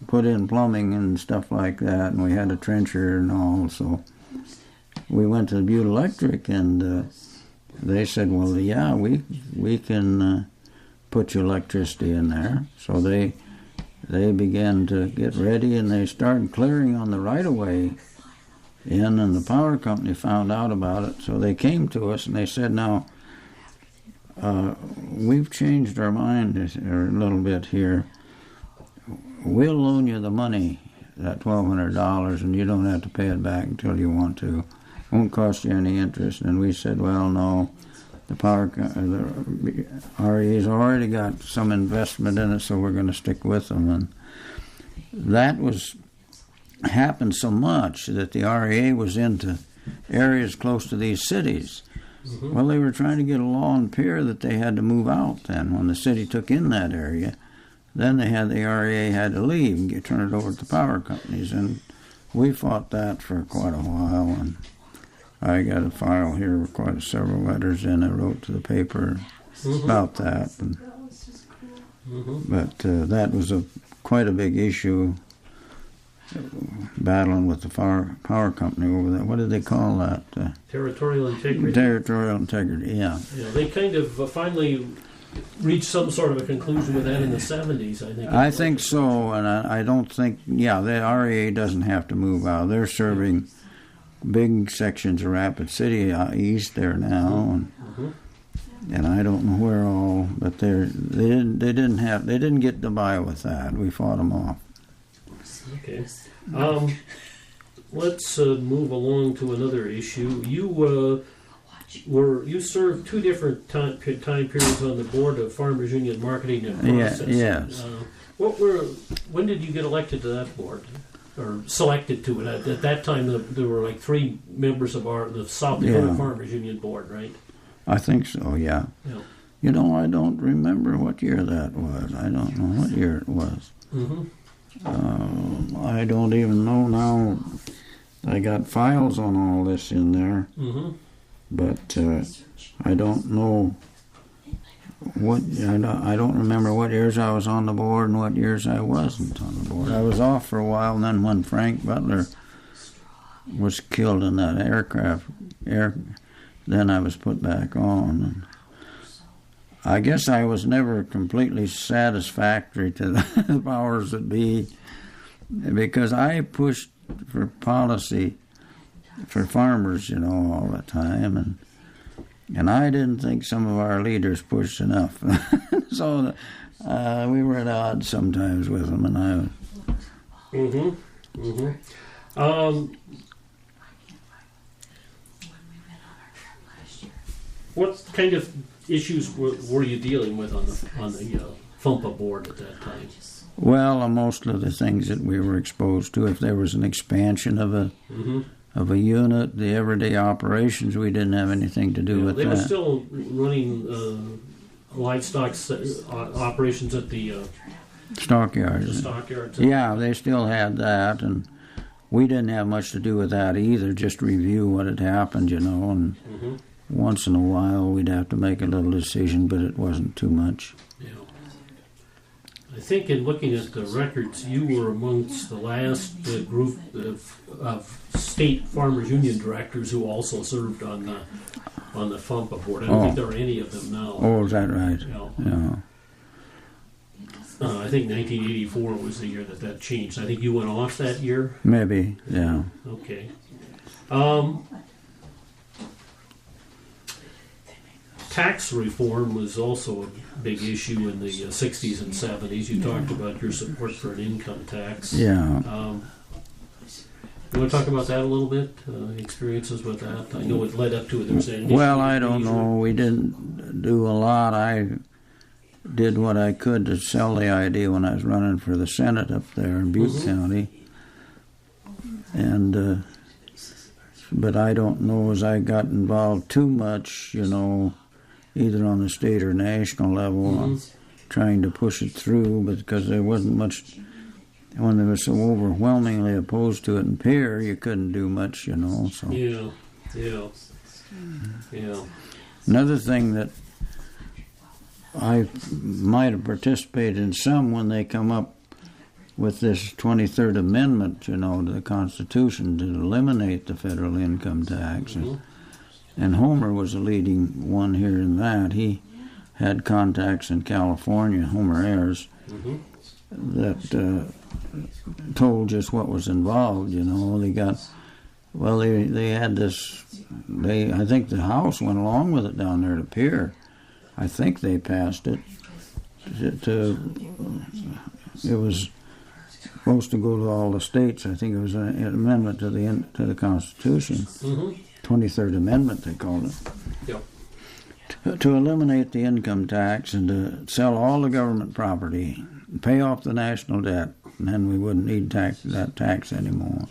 put in plumbing and stuff like that, and we had a trencher and all. So we went to Butte Electric, and they said, well, yeah, we can put your electricity in there. So they began to get ready, and they started clearing on the right-of-way in, and the power company found out about it. So they came to us, and they said, now, we've changed our mind a little bit here. We'll loan you the money, that $1,200, and you don't have to pay it back until you want to. It won't cost you any interest. And we said, well, no, the REA's already got some investment in it, so we're going to stick with them. And that happened so much that the REA was into areas close to these cities. Mm-hmm. Well, they were trying to get a law in Pierre that they had to move out then. When the city took in that area, then the REA had to leave and turn it over to the power companies. And we fought that for quite a while. And I got a file here with several letters in I wrote to the paper about that. And, but that was quite a big issue, battling with the power company over that. What did they call that? Territorial integrity. Territorial integrity, yeah. They kind of finally reached some sort of a conclusion with that in the 70s, I think. I think so, and I don't think, the REA doesn't have to move out. They're serving big sections of Rapid City east there now, and I don't know where all, but they didn't get to by with that. We fought them off. Okay. let's move along to another issue. You served two different time periods on the board of Farmers Union Marketing and Processing. Yes. When did you get elected to that board, or selected to it? At that time, there were like three members of the South Dakota Farmers Union board, right? I think so. Yeah. You know, I don't remember what year that was. I don't know what year it was. Mm-hmm. I don't even know now. I got files on all this in there, but I don't know what. I don't remember what years I was on the board and what years I wasn't on the board. I was off for a while, and then when Frank Butler was killed in that then I was put back on. And I guess I was never completely satisfactory to the powers that be, because I pushed for policy for farmers, you know, all the time, and I didn't think some of our leaders pushed enough. So we were at odds sometimes with them, and what kind of issues were you dealing with on the FUMPA board at that time? Well, most of the things that we were exposed to, if there was an expansion of a unit, the everyday operations, we didn't have anything to do with that. They were still running livestock operations at the stockyards. The stockyards. Yeah, they still had that, and we didn't have much to do with that either. Just review what had happened, you know, and once in a while we'd have to make a little decision, but it wasn't too much. Yeah. I think in looking at the records, you were amongst the last group of state farmers union directors who also served on the FUMPA board. I don't think there are any of them now. Oh, is that right? Yeah. I think 1984 was the year that changed. I think you went off that year? Maybe, yeah. Okay. Tax reform was also a big issue in the 60s and 70s. You talked about your support for an income tax. Yeah. You want to talk about that a little bit? Experiences with that? I know it led up to it. There was an well, I don't know. We didn't do a lot. I did what I could to sell the idea when I was running for the Senate up there in Butte County. And but I don't know as I got involved too much, you know, either on the state or national level, trying to push it through, but because there wasn't much, when they were so overwhelmingly opposed to it in Pierre, you couldn't do much, you know. So Yeah. Another thing that I might have participated in some when they come up with this 23rd Amendment, you know, to the Constitution to eliminate the federal income tax. And Homer was a leading one here in that. He had contacts in California, Homer Ayers, that told just what was involved, you know. They had this, I think the House went along with it down there to Pierre. I think they passed it. It was supposed to go to all the states. I think it was an amendment to the Constitution. 23rd Amendment, they called it. Yep. To eliminate the income tax and to sell all the government property, pay off the national debt, and then we wouldn't need that tax anymore.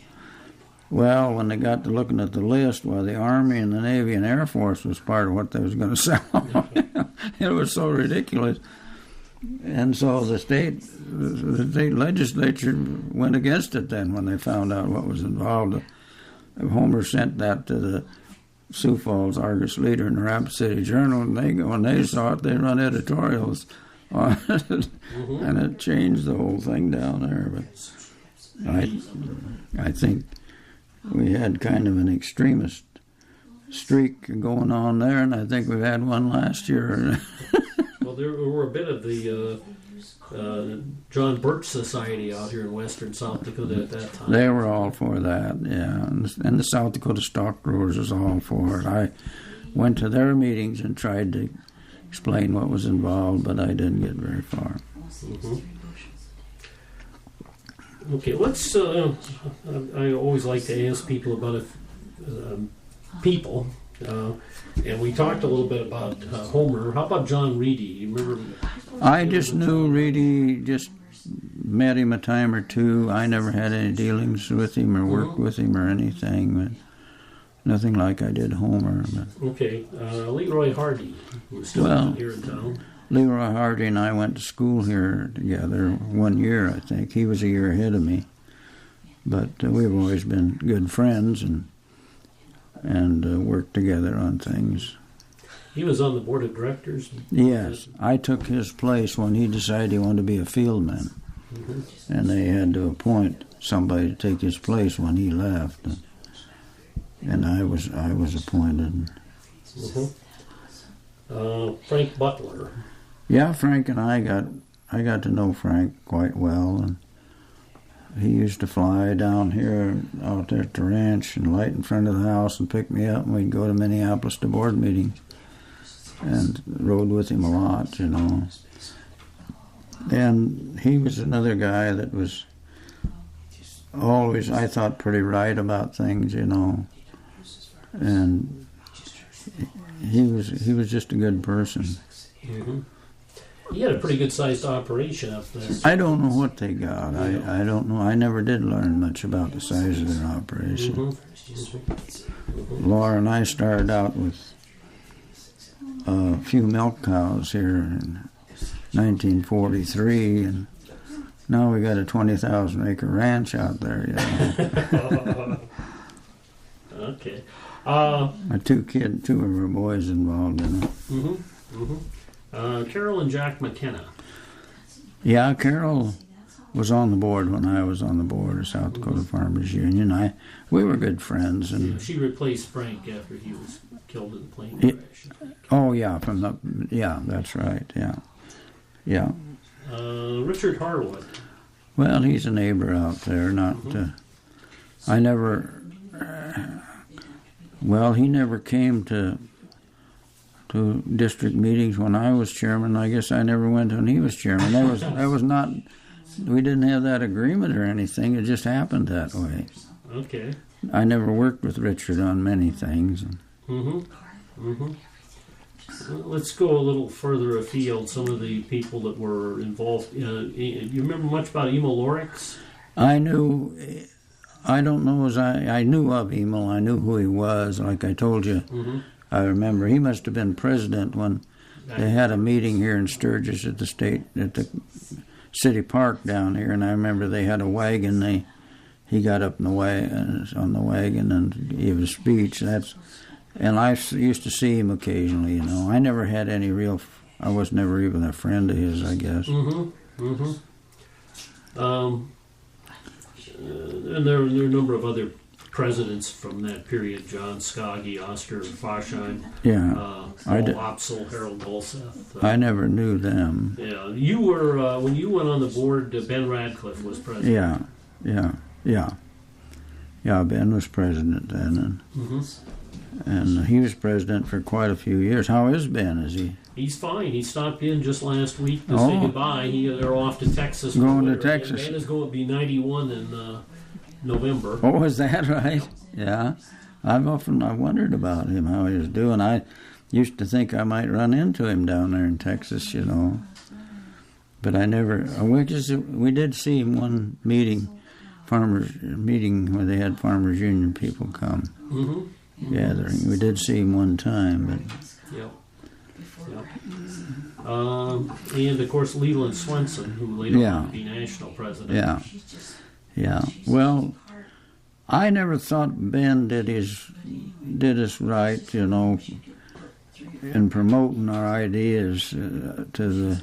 Well, when they got to looking at the list, well, the Army and the Navy and Air Force was part of what they was going to sell. It was so ridiculous. And so the state legislature went against it then when they found out what was involved. Homer sent that to the Sioux Falls Argus Leader and the Rapid City Journal, and when they saw it, they run editorials on it, and it changed the whole thing down there. But I think we had kind of an extremist streak going on there, and I think we've had one last year. Well, there were a bit of the John Birch Society out here in western South Dakota at that time. They were all for that, yeah. And the South Dakota Stock Growers was all for it. I went to their meetings and tried to explain what was involved, but I didn't get very far. Okay, let's. I always like to ask people about people, and we talked a little bit about Homer. How about John Reedy? You remember? I just knew Reedy, just met him a time or two. I never had any dealings with him or worked with him or anything, but nothing like I did Homer. But. Okay, Leroy Hardy was still here in town. Leroy Hardy and I went to school here together 1 year, I think. He was a year ahead of me. But we've always been good friends and worked together on things. He was on the board of directors? Yes. I took his place when he decided he wanted to be a fieldman. Mm-hmm. And they had to appoint somebody to take his place when he left. And I was appointed. Mm-hmm. Frank Butler. Yeah, Frank and I got to know Frank quite well, and he used to fly down here out there at the ranch and light in front of the house and pick me up, and we'd go to Minneapolis to board meetings and rode with him a lot, you know. And he was another guy that was always, I thought, pretty right about things, you know. And he was just a good person. Mm-hmm. He had a pretty good-sized operation up there. I don't know what they got. I don't know. I never did learn much about the size of their operation. Mm-hmm. Mm-hmm. Laura and I started out with a few milk cows here in 1943, and now we got a 20,000-acre ranch out there. You know. Okay. My two of our boys involved in it. Mm-hmm. Mm-hmm. Carol and Jack McKenna. Yeah, Carol was on the board when I was on the board of South Dakota Farmers Union. We were good friends, and she replaced Frank after he was killed in the plane crash. Oh yeah, that's right. Yeah. Richard Harwood. Well, he's a neighbor out there. I never. Well, he never came to district meetings when I was chairman. I guess I never went when he was chairman. That was not. We didn't have that agreement or anything. It just happened that way. Okay. I never worked with Richard on many things. Mm-hmm. Mm-hmm. Let's go a little further afield. Some of the people that were involved. You remember much about Emil Lorix? I knew. I don't know as I knew of Emil. I knew who he was. Like I told you. Mm-hmm. I remember he must have been president when they had a meeting here in Sturgis at the city park down here, and I remember they had a wagon. He got up on the wagon and gave a speech. And I used to see him occasionally. You know, I never had any real. I was never even a friend of his, I guess. Mm-hmm. Mm-hmm. And there are a number of other presidents from that period: John Skaggy, Oscar Farsheim, Paul Opsel, Harold Dolseth. I never knew them. Yeah, you were when you went on the board. Ben Radcliffe was president. Yeah. Ben was president then, and he was president for quite a few years. How is Ben? Is he? He's fine. He stopped in just last week to say goodbye. They're off to Texas. Going to Texas. Ben is going to be 91 in November. Oh, is that right? Yeah. I wondered about him, how he was doing. I used to think I might run into him down there in Texas, you know. But I never. We did see him one farmers meeting where they had Farmers Union people come gathering. We did see him one time, but. Yep. And of course Leland Swenson, who later would be national president. Yeah. Well, I never thought Ben did us right, you know, in promoting our ideas to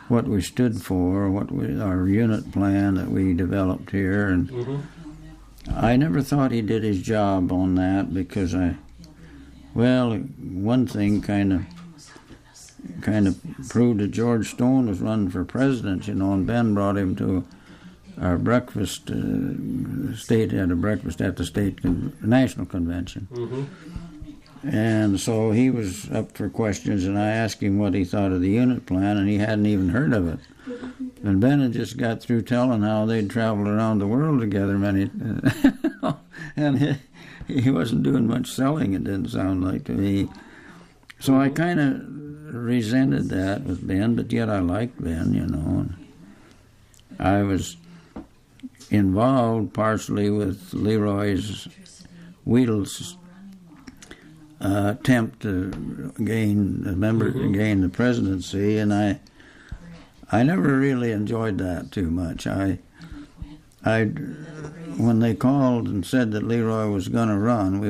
what we stood for, our unit plan that we developed here, and I never thought he did his job on that because one thing kind of proved that George Stone was running for president, you know, and Ben brought him to our breakfast. State had a breakfast at the state national convention, and so he was up for questions, and I asked him what he thought of the unit plan, and he hadn't even heard of it. And Ben had just got through telling how they'd traveled around the world together many, and he wasn't doing much selling. It didn't sound like to me. So I kind of resented that with Ben, but yet I liked Ben, you know. And I was involved partially with Leroy's Weedle's attempt to gain the presidency, and I never really enjoyed that too much. When they called and said that Leroy was going to run,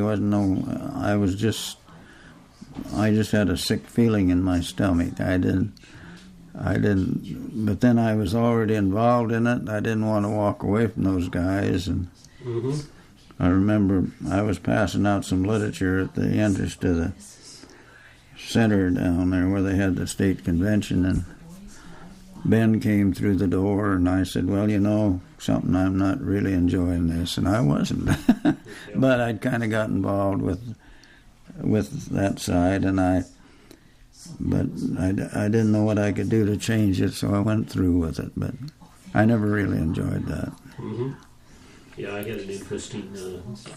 I just had a sick feeling in my stomach. I didn't. But then I was already involved in it. I didn't want to walk away from those guys, and I remember I was passing out some literature at the entrance to the center down there where they had the state convention, and Ben came through the door, and I said, well, you know, something, I'm not really enjoying this, and I wasn't. But I'd kind of got involved with that side, but I didn't know what I could do to change it, so I went through with it, but I never really enjoyed that. Mm-hmm. Yeah, I had an interesting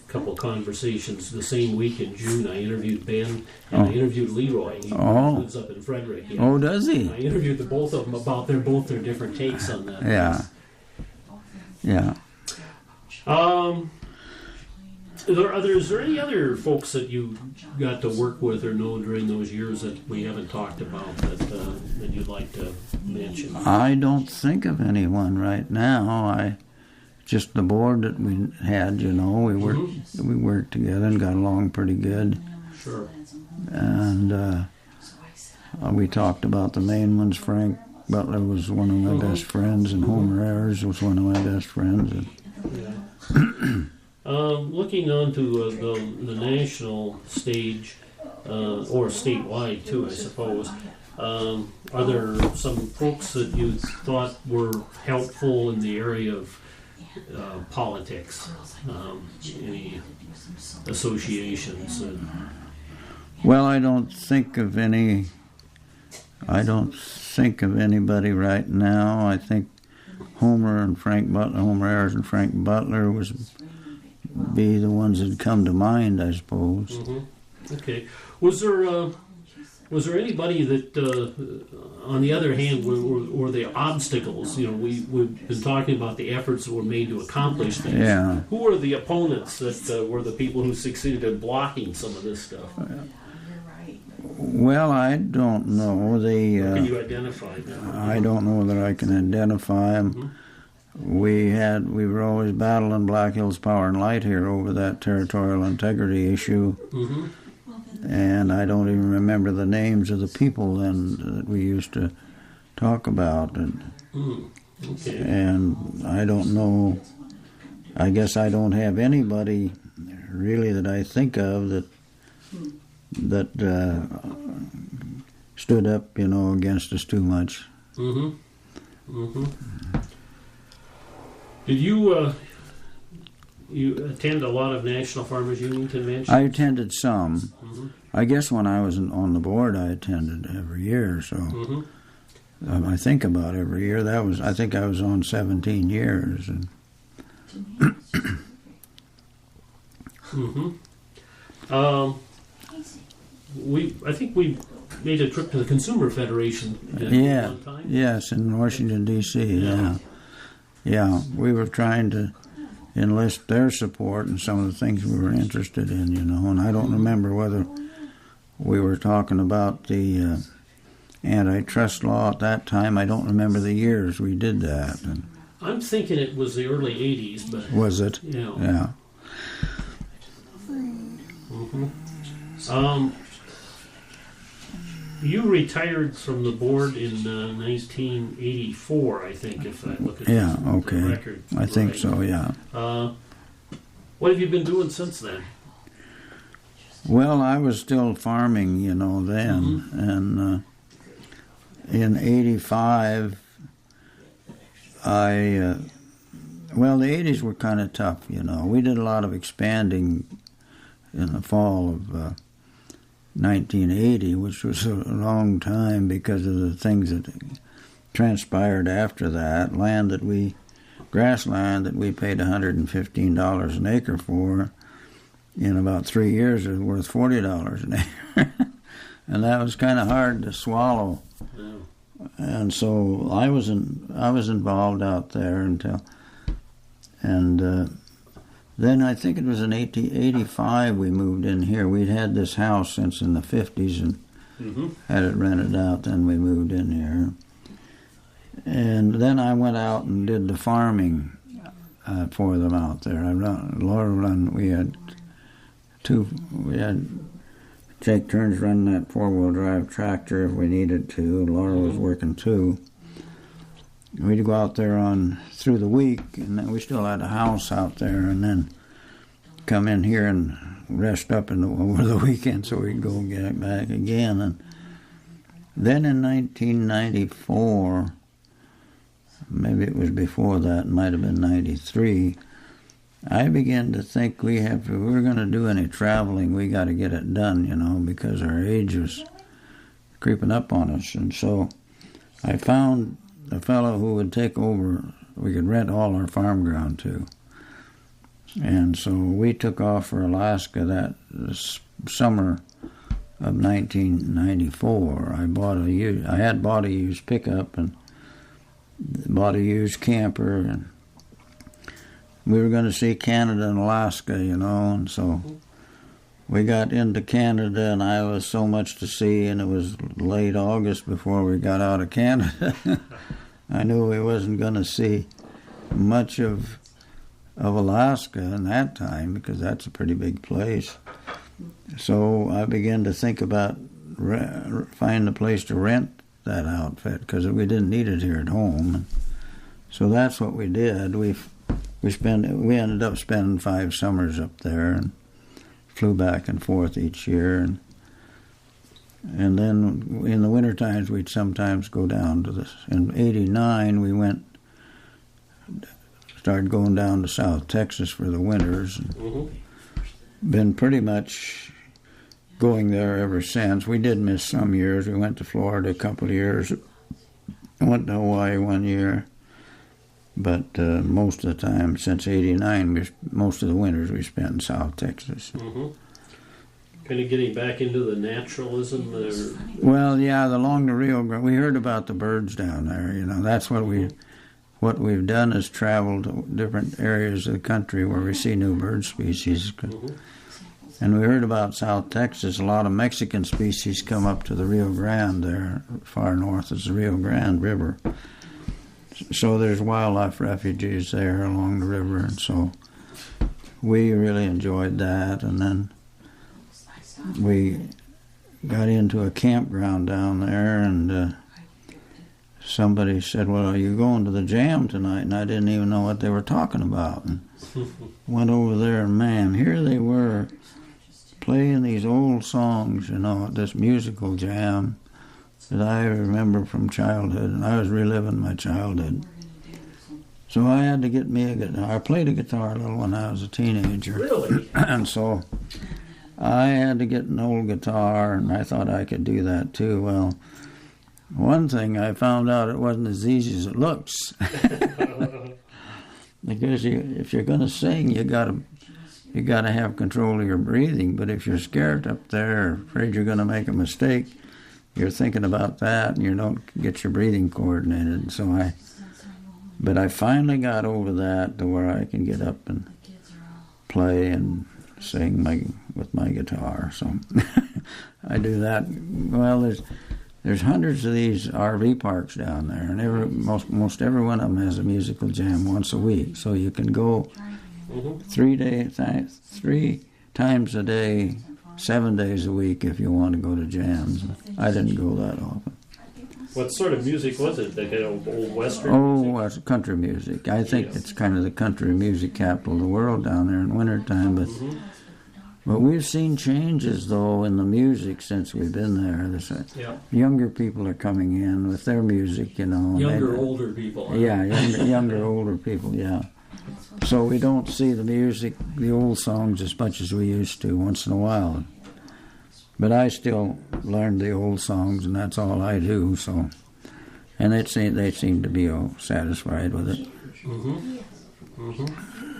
couple conversations. The same week in June, I interviewed Ben, and I interviewed Leroy. He lives up in Frederick. Yeah. Oh, does he? I interviewed the both of them about their different takes on that. Yeah. Is there any other folks that you got to work with or know during those years that we haven't talked about that you'd like to mention? I don't think of anyone right now. Just the board that we had, you know, we worked together and got along pretty good. Sure. And we talked about the main ones. Frank Butler was one of my best friends, and Homer Ayers was one of my best friends. Looking on to the national stage, or statewide too, I suppose, are there some folks that you thought were helpful in the area of politics? Any associations? Well, I don't think of anybody right now. I think Homer Ayers and Frank Butler would be the ones that come to mind, I suppose. Mm-hmm. Okay. Was there anybody that, on the other hand, were the obstacles? You know, we've been talking about the efforts that were made to accomplish things. Yeah. Who were the opponents that were the people who succeeded in blocking some of this stuff? Well, I don't know. Can you identify them? I don't know that I can identify them. Mm-hmm. We were always battling Black Hills Power and Light here over that territorial integrity issue. Mm-hmm. And I don't even remember the names of the people then that we used to talk about. Okay. And I don't know, I guess I don't have anybody really that I think of that stood up, you know, against us too much. Mm-hmm. Mm-hmm. Did you attend a lot of National Farmers Union conventions? I attended some. Mm-hmm. I guess when I was on the board, I attended every year. So I think about every year. I think I was on 17 years. And I think we made a trip to the Consumer Federation. One time. Yes, in Washington D.C. Yeah. We were trying to enlist their support in some of the things we were interested in, you know. And I don't remember whether we were talking about the antitrust law at that time. I don't remember the years we did that. And I'm thinking it was the early 80s, but... Was it? Yeah. Mm-hmm. You retired from the board in 1984, I think, if I look at the record. I think so, yeah. What have you been doing since then? Well, I was still farming, you know, then. And in 85, the 80s were kind of tough, you know. We did a lot of expanding in the fall of 1980, which was a long time because of the things that transpired after that, grassland that we paid $115 an acre for, in about 3 years is worth $40 an acre. And that was kind of hard to swallow. Yeah. And so I was involved out there then I think it was in 1885 we moved in here. We'd had this house since in the 50s and had it rented out. Then we moved in here. And then I went out and did the farming for them out there. We had take turns running that 4-wheel drive tractor if we needed to. Laura was working too. We'd go out there through the week, and then we still had a house out there, and then come in here and rest up over the weekend so we'd go get back again. And then in 1994, maybe it was before that, it might have been 93, I began to think if we're going to do any traveling, we got to get it done, because our age was creeping up on us. And so I found a fellow who would take over, we could rent all our farm ground to. And so we took off for Alaska that summer of 1994. I had bought a used pickup and bought a used camper, and we were going to see Canada and Alaska, and so we got into Canada, and I was so much to see, and it was late August before we got out of Canada. I knew we wasn't going to see much of Alaska in that time, because that's a pretty big place. So I began to think about finding a place to rent that outfit, because we didn't need it here at home. So that's what we did. We ended up spending 5 summers up there and flew back and forth each year. And then in the winter times, we'd sometimes go down to this. In '89, we started going down to South Texas for the winters. And been pretty much going there ever since. We did miss some years. We went to Florida a couple of years. I went to Hawaii 1 year. But most of the time, since '89, most of the winters we spent in South Texas. Kind of getting back into the naturalism? Well, yeah, along the Rio Grande. We heard about the birds down there. That's what we've done is traveled to different areas of the country where we see new bird species. And we heard about South Texas. A lot of Mexican species come up to the Rio Grande there. Far north is the Rio Grande River. So there's wildlife refuges there along the river, and so we really enjoyed that. And then we got into a campground down there, and somebody said, "Well, are you going to the jam tonight?" And I didn't even know what they were talking about. And went over there, and man, here they were playing these old songs, at this musical jam that I remember from childhood, and I was reliving my childhood. So I had to get me a guitar. I played a guitar a little when I was a teenager. Really? And so I had to get an old guitar, and I thought I could do that too. Well, one thing I found out, it wasn't as easy as it looks. Because if you're going to sing, you got to have control of your breathing. But if you're scared up there, afraid you're going to make a mistake, you're thinking about that, and you don't get your breathing coordinated. But I finally got over that to where I can get up and play and sing with my guitar. So I do that. Well, there's hundreds of these RV parks down there, and most every one of them has a musical jam once a week. So you can go 3 times a day, 7 days a week if you want to go to jams. I didn't go that often. What sort of music was it? Like old Western music? It's country music. I think it's kind of the country music capital of the world down there in wintertime. But we've seen changes, though, in the music since we've been there. Younger people are coming in with their music, older people. Yeah, younger, older people, yeah. So we don't see the music, the old songs, as much as we used to once in a while. But I still learn the old songs, and that's all I do. So, And they seem to be all satisfied with it. Mm-hmm. Mm-hmm.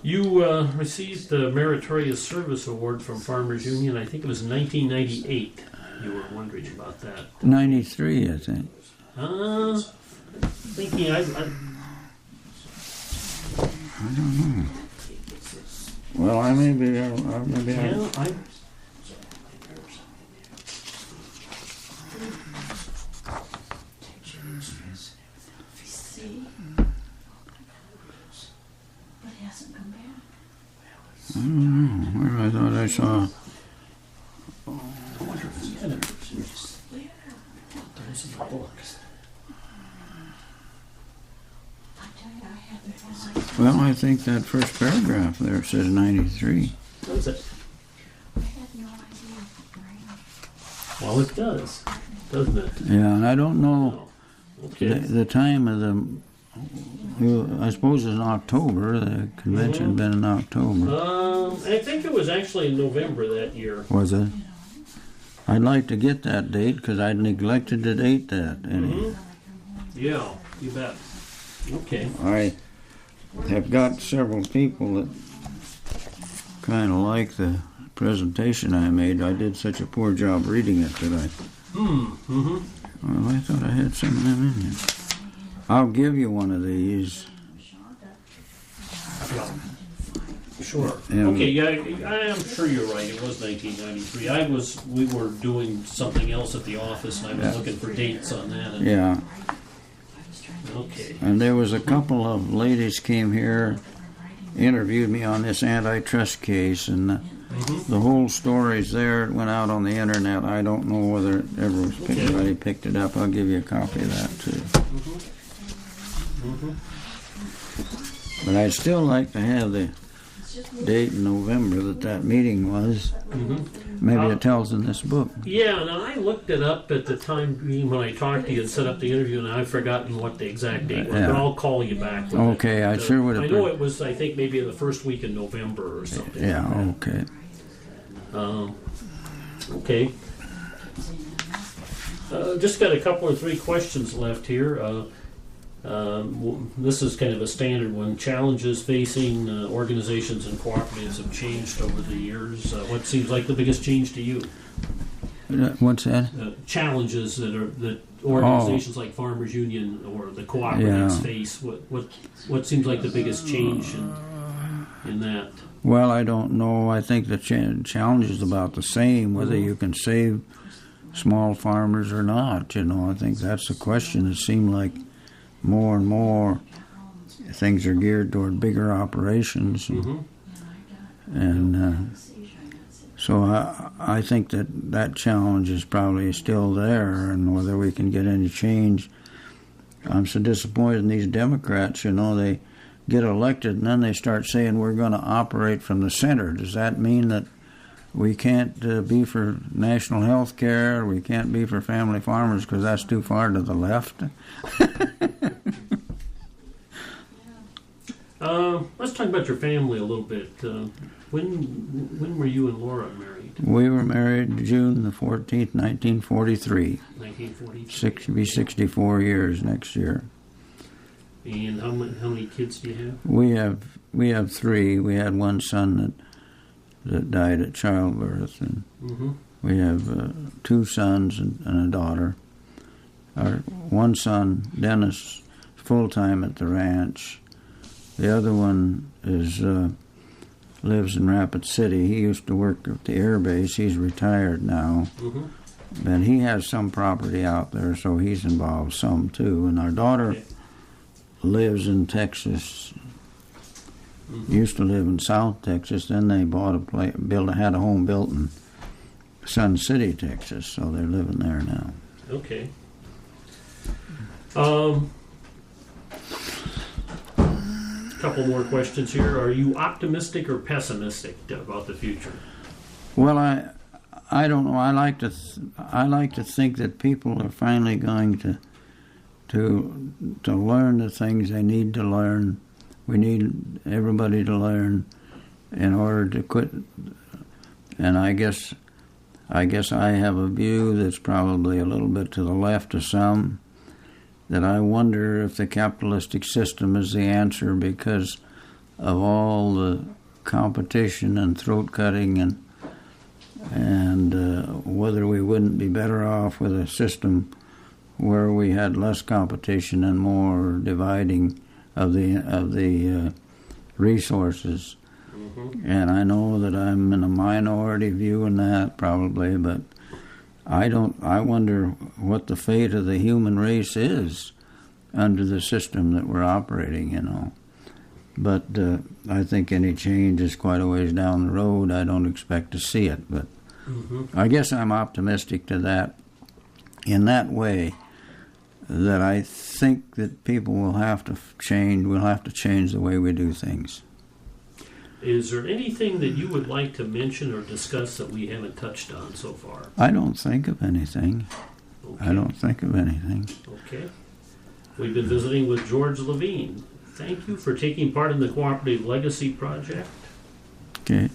You received the Meritorious Service Award from Farmers Union. I think it was in 1998. You were wondering about that. 93, I think. Thinking I don't know. Well, I may be. I don't know. Where I thought I saw. Well, I think that first paragraph there says 93. Does it? Well, it does, doesn't it? Yeah, and I don't know Okay. the time of I suppose it's in October. The convention had been in October. I think it was actually in November that year. Was it? I'd like to get that date because I'd neglected to date that. Mm-hmm. Yeah, you bet. Okay. I have got several people that kind of like the presentation I made. I did such a poor job reading it that I... Mm-hmm. Well, I thought I had some of them in here. I'll give you one of these. Yeah. Sure. And Okay, yeah, I am sure you're right. It was 1993. We were doing something else at the office, and I was looking for dates on that. And, yeah. Okay. And there was a couple of ladies came here, interviewed me on this antitrust case, and the whole story's there. It went out on the internet. I don't know whether it ever was picked. Anybody picked it up. I'll give you a copy of that too. But I'd still like to have the date in November that meeting was. Maybe it tells in this book. Yeah, and I looked it up at the time when I talked to you and set up the interview, and I've forgotten what the exact date was, but I'll call you back with okay, it. I sure would have. I know it was, I think, maybe the first week in November or something. Yeah, like that. Okay. Okay. Just got a couple or three questions left here. This is kind of a standard one. Challenges facing organizations and cooperatives have changed over the years. What seems like the biggest change to you? What's that? Challenges that organizations like Farmers Union or the cooperatives face. What seems like the biggest change in that? Well, I don't know. I think the challenge is about the same, whether you can save small farmers or not. I think that's the question. It seemed like more and more things are geared toward bigger operations. And so I think that challenge is probably still there, and whether we can get any change. I'm so disappointed in these Democrats. They get elected and then they start saying we're going to operate from the center. Does that mean that we can't be for national health care, we can't be for family farmers because that's too far to the left? Let's talk about your family a little bit. When were you and Laura married? We were married June the 14th, 1943. 1943. Be 64 years next year. And how many kids do you have? We have three. We had one son that died at childbirth, and we have two sons and a daughter. Our one son, Dennis, full-time at the ranch. The other one lives in Rapid City. He used to work at the air base. He's retired now. And he has some property out there, so he's involved some too. And our daughter lives in Texas. Used to live in South Texas. Then they bought had a home built in Sun City, Texas. So they're living there now. Okay. Couple more questions here. Are you optimistic or pessimistic about the future? Well, I don't know. I like to think that people are finally going to learn the things they need to learn. We need everybody to learn in order to quit. And I guess I guess I have a view that's probably a little bit to the left of some, that I wonder if the capitalistic system is the answer because of all the competition and throat cutting and whether we wouldn't be better off with a system where we had less competition and more dividing of the resources. And I know that I'm in a minority view in that probably, but I wonder what the fate of the human race is under the system that we're operating, But I think any change is quite a ways down the road. I don't expect to see it, but I guess I'm optimistic to that in that way, that I think that people will have to change. We'll have to change the way we do things. Is there anything that you would like to mention or discuss that we haven't touched on so far? I don't think of anything. Okay. I don't think of anything. Okay. We've been visiting with George Levin. Thank you for taking part in the Cooperative Legacy Project. Okay.